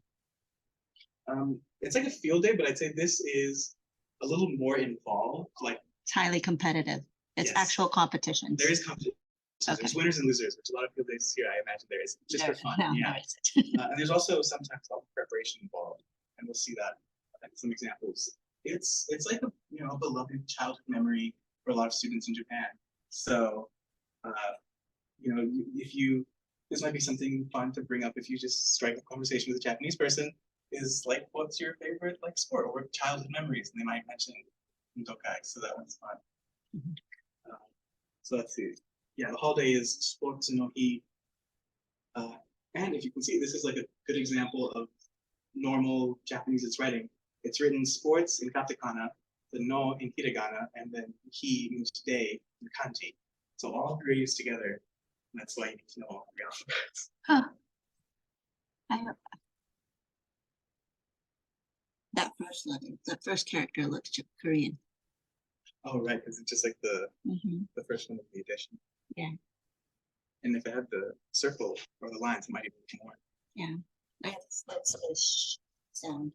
it's like a field day. But I'd say this is a little more involved. Like It's highly competitive. It's Yes. actual competitions. there is competition. So Okay. there's winners and losers, which a lot of field days here I imagine there is just for fun. No, Yeah, there isn't. and there's also sometimes a lot of preparation involved, and we'll see that in some examples. It's like a beloved childhood memory for a lot of students in Japan. So. If this might be something fun to bring up if you just strike a conversation with a Japanese person. is like, what's your favorite like sport or childhood memories? And they might mention Undokai, so that one's fun. So let's see. Yeah, the holiday is Sports no Hi. And if you can see, this is like a good example of normal Japanese writing. It's written sports in katakana, the no in hiragana, and then hi means day in kanji. So all three are used together. And that's why you need to know all three alphabets. Huh. That first letter, that first character looks Korean. Oh, right, because it's just like the Mhm. first one of the edition. Yeah. And if it had the circle or the lines, it might even be more. That's a sh sound.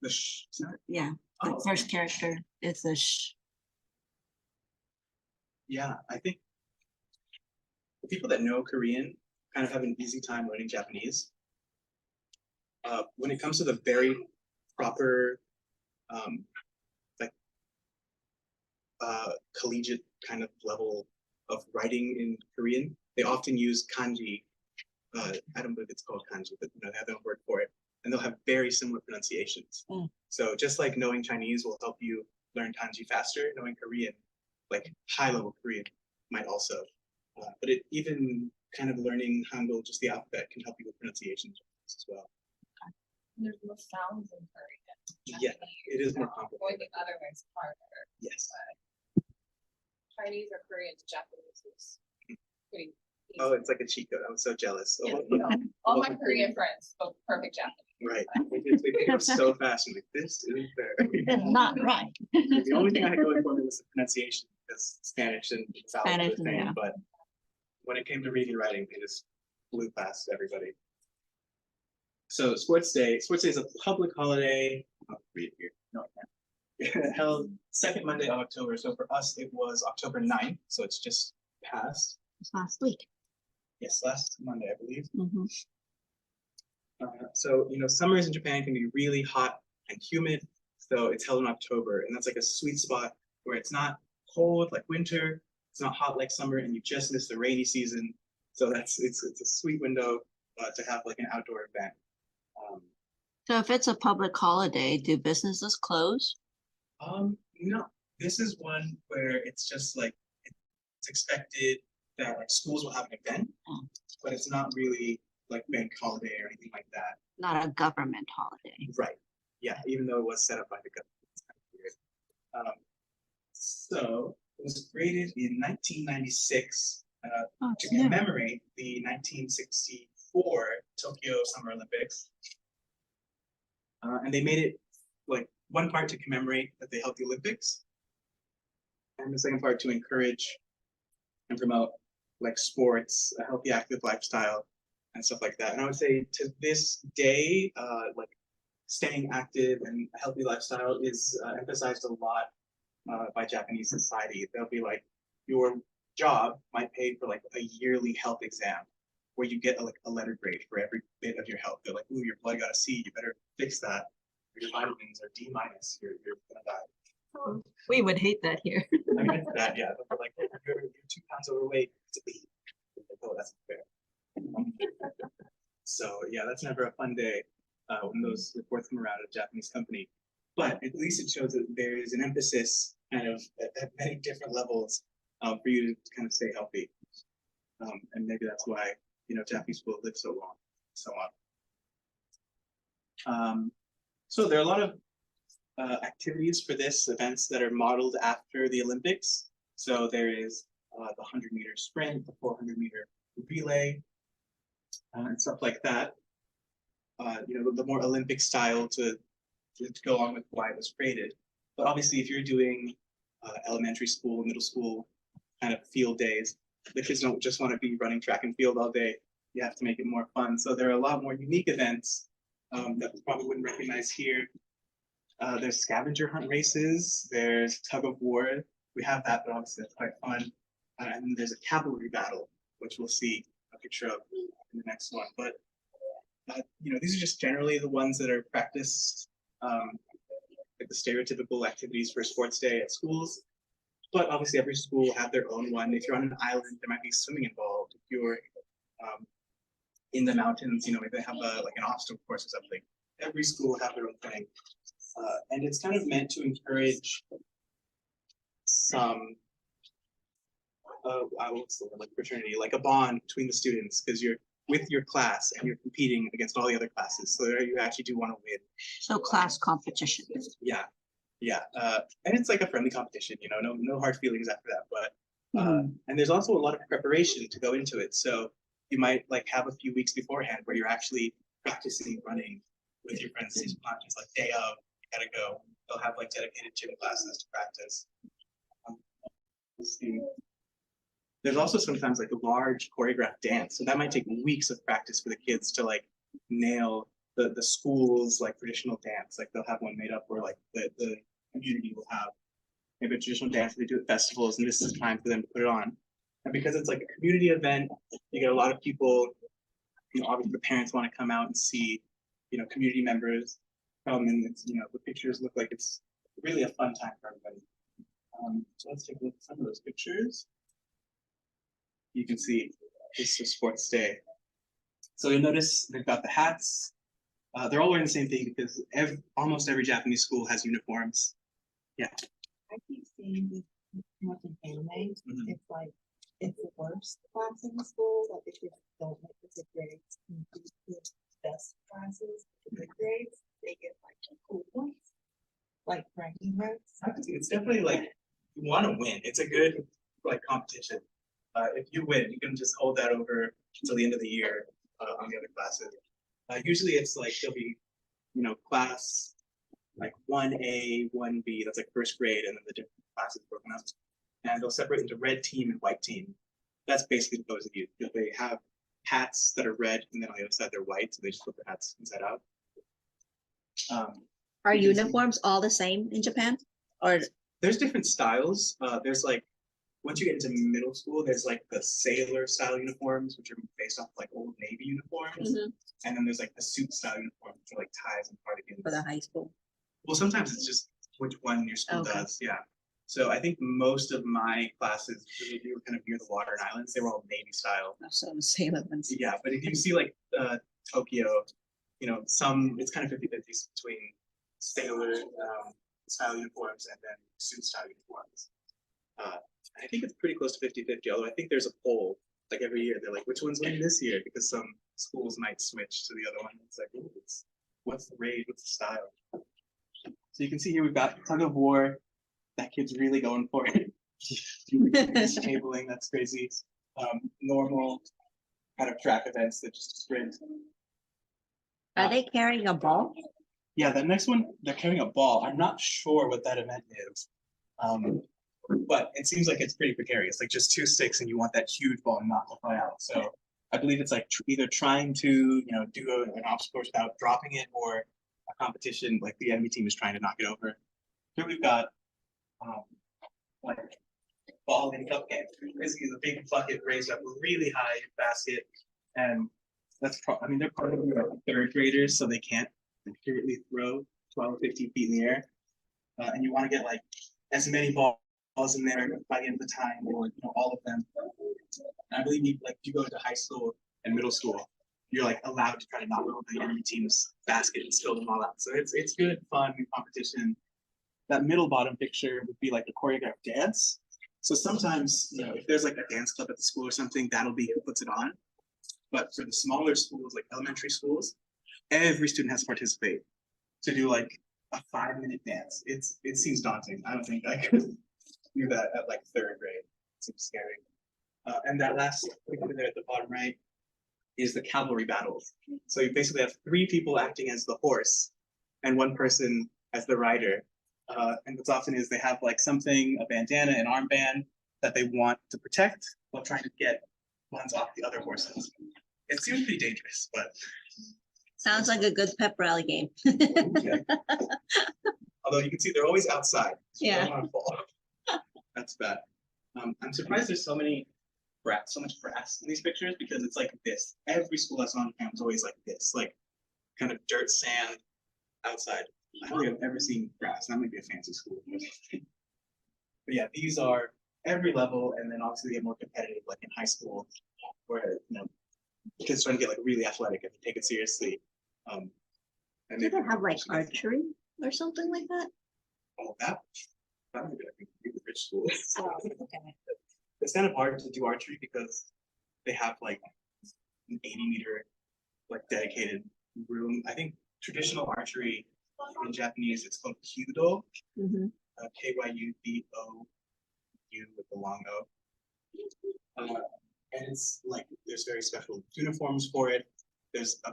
The sh sound? Yeah, Oh, the first character is a sh. yeah, I think the people that know Korean kind of have an easy time learning Japanese. When it comes to the very proper, like, collegiate kind of level of writing in Korean, they often use kanji. I don't believe it's called kanji, but you know, they have their own word for it, and they'll have very similar pronunciations. Mm. So just like knowing Chinese will help you learn kanji faster, knowing Korean, like high level Korean, might also. But it even kind of learning Hangul, just the alphabet, can help you with pronunciations as well. There's more sounds in Korean. Yeah, it is more Going complicated. the other way is harder. Yes. Chinese or Korean to Japanese is pretty. Oh, it's like a cheat code. I'm so jealous. Yeah, Oh, no, all my Korean friends spoke perfect Japanese. right. They pick up so fast. I'm like, this isn't fair. Not right. The only thing I had going for me was the pronunciation, because Spanish and vowels Spanish, were the same, yeah. but when it came to reading and writing, they just blew past everybody. So Sports Day is a public holiday. I'll read it here. No, I can't. Held second Monday of October. So for us, it was October 9th. So it's just passed. It's last week. Yes, last Monday, I believe. Mhm. So, you know, summers in Japan can be really hot and humid. So it's held in October, and that's like a sweet spot where it's not cold like winter, it's not hot like summer, and you just miss the rainy season. So it's a sweet window to have like an outdoor event. So if it's a public holiday, do businesses close? No, this is one where it's just like it's expected that like schools will have an event, Oh. but it's not really like bank holiday or anything like that. Not a government holiday. Right. Yeah, even though it was set up by the government. It's kind of weird. So it was created in 1996 Oh, to it's new. commemorate the 1964 Tokyo Summer Olympics. And they made it like one part to commemorate that they held the Olympics, and the second part to encourage and promote like sports, a healthy, active lifestyle, and stuff like that. And I would say to this day, like staying active and a healthy lifestyle is emphasized a lot by Japanese society. They'll be like, your job might pay for like a yearly health exam where you get like a letter grade for every bit of your health. They're like, ooh, your blood got a C, you better fix that. Or your vitamins are D minus, you're gonna die. We would hate that here. I mean, it's that, yeah. They're like, oh, you're 2 pounds overweight, it's a B. Like, oh, that's not fair. So yeah, that's never a fun day when those reports come around at a Japanese company. But at least it shows that there is an emphasis kind of at many different levels for you to kind of stay healthy. And maybe that's why, you know, Japanese people live so long, so on. So there are a lot of activities for this, events that are modeled after the Olympics. So there is the 100-meter sprint, the 400-meter relay, and stuff like that. You know, the more Olympic style to go along with why it was created. But obviously, if you're doing elementary school, middle school kind of field days, the kids don't just want to be running track and field all day. You have to make it more fun. So there are a lot more unique events that we probably wouldn't recognize here. There's scavenger hunt races. There's tug of war. We have that, but obviously that's quite fun. And then there's a cavalry battle, which we'll see a picture of in the next one. But you know, these are just generally the ones that are practiced, like the stereotypical activities for a sports day at schools. But obviously, every school will have their own one. If you're on an island, there might be swimming involved. If you're in the mountains, you know, maybe they have like an obstacle course or something. every school will have their own thing. And it's kind of meant to encourage some, what's the word, like fraternity, like a bond between the students, because you're with your class and you're competing against all the other classes. So there you actually do want to win. So class competition. Yeah, yeah. And it's like a friendly competition, you know, no hard feelings after that. But and there's also a lot of preparation to go into it. So you might like have a few weeks beforehand where you're actually practicing running with your friends. It's not just like day of, you gotta go. They'll have like dedicated gym classes to practice. Let's see. There's also sometimes like a large choreographed dance. So that might take weeks of practice for the kids to like nail the school's like traditional dance. Like they'll have one made up where like the community will have maybe a traditional dance they do at festivals, and this is time for them to put it on. And because it's like a community event, you get a lot of people, you know, obviously the parents want to come out and see, you know, community members come, and it's, you know, the pictures look like it's really a fun time for everybody. So let's take a look at some of those pictures. You can see this is sports day. So you'll notice they've got the hats. They're all wearing the same thing because almost every Japanese school has uniforms. Yeah. I keep seeing this much in anime. Mhm. It's like, it's the worst class in the school, like if you don't make the good grades, and do the best classes, the good grades, they get like cool points. Like ranking votes. It's definitely like you want to win. It's a good like competition. If you win, you can just hold that over until the end of the year on the other classes. Usually, it's like there'll be, you know, class like 1A, 1B. That's like first grade, and then the different classes broken up, and they'll separate into red team and white team. That's basically what those of you. They have hats that are red, and then on the other side they're white, so they just put their hats inside out. Are You can see- uniforms all the same in Japan? Or There's different styles. There's like once you get into middle school, there's like the sailor style uniforms, which are based off like old Navy uniforms, and then there's like the suit style uniforms, which are like ties and cardigans. for the high school? Well, sometimes it's just which one your school Okay. does. Yeah. So I think most of my classes, we were kind of near the water and islands. They were all Navy style. So the sailor ones. Yeah, but if you see like Tokyo, you know, it's kind of 50-50 between sailor style uniforms and then suit style uniforms. I think it's pretty close to 50-50, although I think there's a poll like every year. They're like, which one's winning this year? Because some schools might switch to the other one. It's like, ooh, what's the rate? What's the style? So you can see here we've got tug of war. That kid's really going for it. Cabling, that's crazy. Normal kind of track events that just sprint. Are they carrying a ball? Yeah, that next one, they're carrying a ball. I'm not sure what that event is. But it seems like it's pretty precarious, like just two sticks and you want that huge ball not to fly out. So I believe it's like either trying to, you know, do an obstacle course without dropping it, or a competition like the enemy team is trying to knock it over. Here we've got like ball and cupcake. Basically the big bucket raised up really high basket, and that's I mean they're probably like third graders, so they can't accurately throw 12 or 15 feet in the air. And you want to get like as many balls in there by the end of the time, or you know, all of them. And I believe you go into high school and middle school, you're like allowed to try to knock over the enemy team's basket and spill them all out. So it's good fun competition. That middle bottom picture would be like a choreographed dance. So sometimes, you know, if there's like a dance club at the school or something, that'll be who puts it on. But for the smaller schools, like elementary schools, every student has to participate to do like a 5-minute dance. It seems daunting. I don't think I could do that at like third grade. It seems scary. And that last picture there at the bottom right is the cavalry battle. So you basically have 3 people acting as the horse and 1 person as the rider. And what's often is they have like something, a bandana, an armband that they want to protect while trying to get ones off the other horses. It seems pretty dangerous, but Sounds like a good pep rally game. yeah. Although you can see they're always outside. So you don't Yeah. wanna fall. That's bad. I'm surprised there's so much grass in these pictures, because it's like this. Every school that's on campus is always like this, like kind of dirt, sand outside. I don't think I've ever seen grass. That might be a fancy school. But yeah, these are every level, and then obviously they get more competitive, like in high school, where you know kids trying to get like really athletic and take it seriously. And Do they maybe have like competition. archery or something like that? Oh, that would be like a really rich school. Oh, okay. It's kind of hard to do archery because they have like an 80-meter like dedicated room. I think traditional archery in Japanese it's called kyudo, Mhm. Kyudo, U with the long O. And it's like there's very special uniforms for it. There's a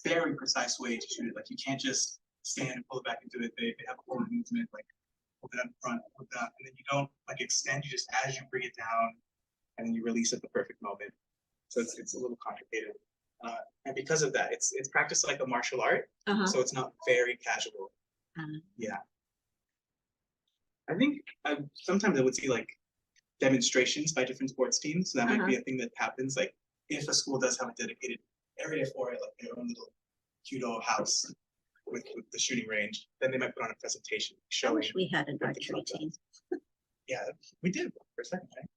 very precise way to shoot it. Like you can't just stand and pull it back into it. They have a whole movement, like hold it up front, hold it up, and then you don't like extend. You just as you bring it down, and then you release at the perfect moment. So it's a little complicated. And because of that, it's practiced like a martial art, Uh-huh. so it's not very casual. Yeah. I think sometimes I would see like demonstrations by different sports teams. So that might be a thing that happens. Like if a school does have a dedicated area for it, like their own little judo house with the shooting range, then they might put on a presentation I showing. wish we had an what the archery club team. does. Yeah, we did for a second, right?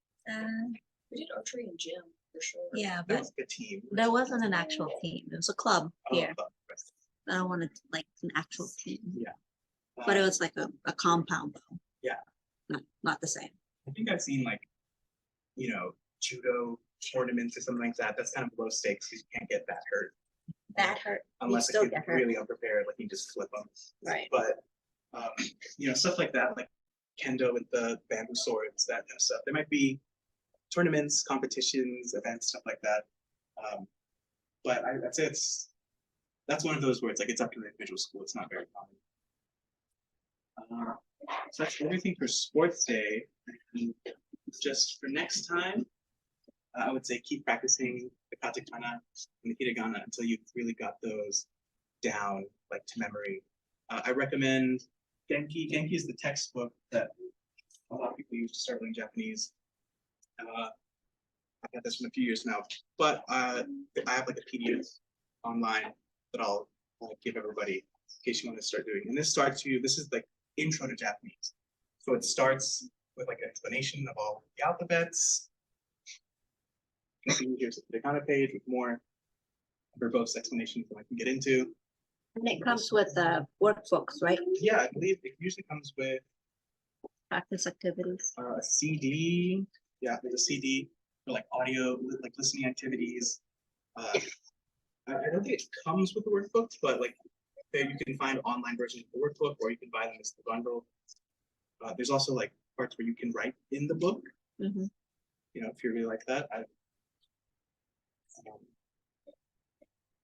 We did archery in gym for sure. Yeah, There but was a team. there wasn't an actual team. It was a club Oh, here. club. I don't want to like an actual team. Yeah. But it was like a compound though. Yeah. Not the same. I think I've seen like, judo tournaments or something like that. That's kind of low stakes because you can't get that hurt. That hurt. Unless a still kid's get hurt. really unprepared, like you just flip them. Right. But, stuff like that, like kendo with the bamboo swords, that kind of stuff. There might be tournaments, competitions, events, stuff like that. But I'd say that's one of those where it's like it's up to the individual school. It's not very common. So that's everything for sports day. And just for next time, I would say keep practicing the katakana and the hiragana until you've really got those down, like to memory. I recommend Genki. Genki is the textbook that a lot of people use to start learning Japanese. I've got this from a few years now, but I have like a PDF online that I'll give everybody in case you want to start doing. And this is like intro to Japanese. So it starts with like an explanation of all the alphabets. Here's the Hiragana page with more verbose explanations that I can get into. And it comes with workbooks, right? Yeah, I believe it usually comes with Practice activities. a CD. Yeah, there's a CD for like audio, like listening activities. I don't think it comes with the workbook, but like there you can find online versions of the workbook, or you can buy them as the bundle. There's also like parts where you can write in the book. Mhm. If you really like that.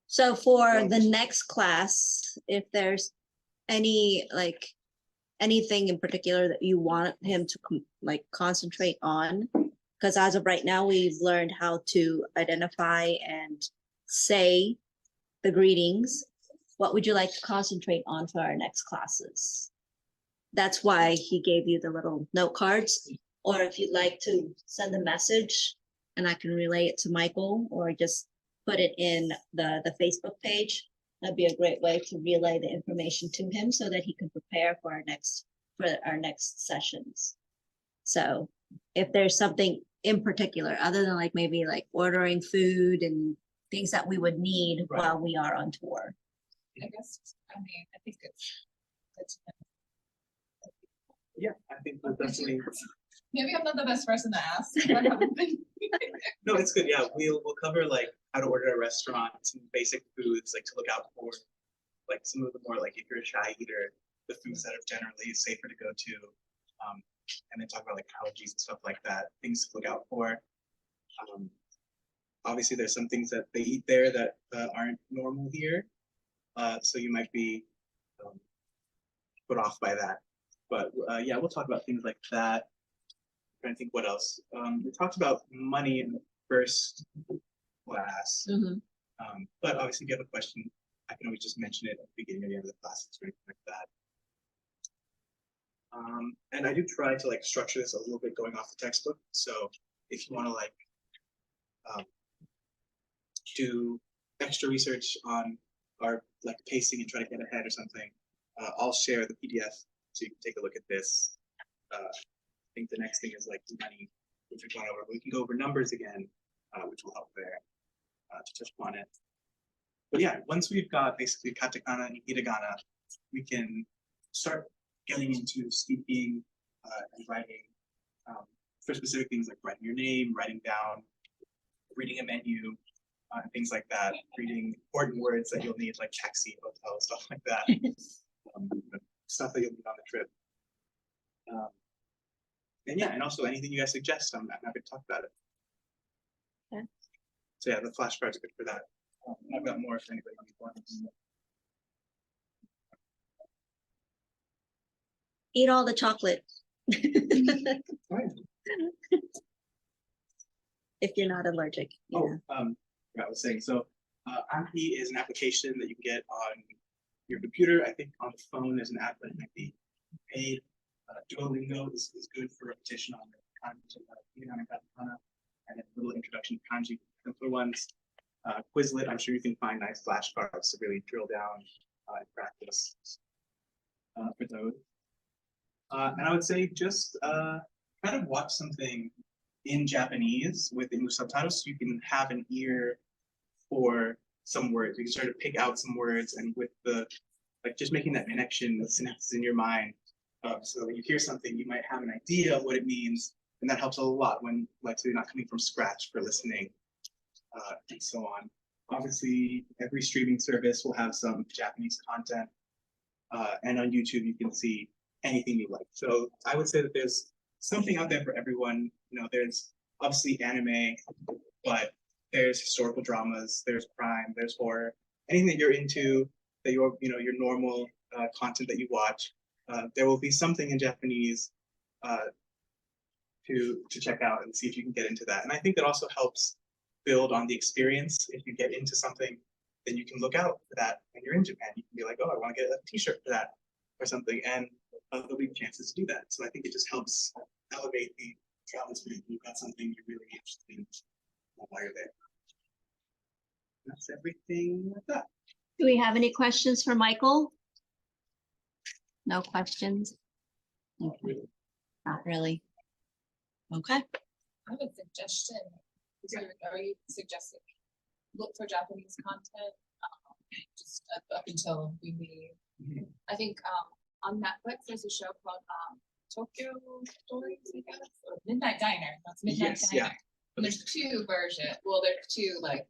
So for the next class, if there's anything in particular that you want him to concentrate on, because as of right now, we've learned how to identify and say the greetings. What would you like to concentrate on for our next classes? That's why he gave you the little note cards. Or if you'd like to send a message and I can relay it to Michael, or just put it in the Facebook page, that'd be a great way to relay the information to him so that he can prepare for our next sessions. So if there's something in particular, other than like maybe like ordering food and things that we would need Right. while we are on tour. I think it's good to know. Yeah, I think we'll definitely. Maybe I'm not the best person to ask. I haven't been- No, it's good. Yeah, we'll cover like how to order at a restaurant, some basic foods like to look out for, like some of the more like if you're a shy eater, the foods that are generally safer to go to, and then talk about like allergies and stuff like that, things to look out for. Obviously, there's some things that they eat there that aren't normal here, so you might be put off by that. But yeah, we'll talk about things like that. I'm trying to think what else. We talked about money in the first class, but obviously, if you have a question, I can always just mention it at the beginning or the end of the classes or anything like that. And I do try to like structure this a little bit going off the textbook. So if you want to like do extra research on our like pacing and try to get ahead or something, I'll share the PDF so you can take a look at this. I think the next thing is like money, which we're going over. We can go over numbers again, which will help there to touch upon it. But yeah, once we've got basically katakana and hiragana, we can start getting into speaking and writing for specific things like writing your name, writing down, reading a menu, things like that, reading important words that you'll need like taxi, hotel, stuff like that. Stuff that you'll need on the trip. And yeah, and also anything you guys suggest, I'm happy to talk about it. Okay. So yeah, the flashcards are good for that. I've got more if anybody wants. Eat all the chocolate. Right. If you're not allergic. you Oh, know. I was saying, so Anki is an application that you can get on your computer. I think on the phone there's an app that might be paid. Duolingo is good for repetition on the kanji, hiragana and katakana, and a little introduction to kanji, simpler ones. Quizlet, I'm sure you can find nice flashcards to really drill down and practice for those. And I would say just kind of watch something in Japanese with English subtitles so you can have an ear for some words. You can start to pick out some words, and with the like just making that connection, the synapses in your mind. So when you hear something, you might have an idea of what it means, and that helps a lot when, like, so you're not coming from scratch for listening, and so on. Obviously, every streaming service will have some Japanese content, and on YouTube you can see anything you like. So I would say that there's something out there for everyone. You know, there's obviously anime, but there's historical dramas, there's crime, there's horror, anything that you're into, that your normal content that you watch. There will be something in Japanese to check out and see if you can get into that. And I think that also helps build on the experience. If you get into something, then you can look out for that when you're in Japan. You can be like, oh, I want to get a t-shirt for that or something, and there'll be chances to do that. So I think it just helps elevate the travel experience. You've got something you're really interested in while you're there. That's everything like that. Do we have any questions for Michael? No questions? Okay. Not really. Okay. I have a suggestion. Are you suggesting look for Japanese content? Just up until we leave. I think on Netflix there's a show called Tokyo Stories, I guess, or Midnight Diner. That's Midnight Yes, Diner. yeah. And there's two versions. Well, there's two like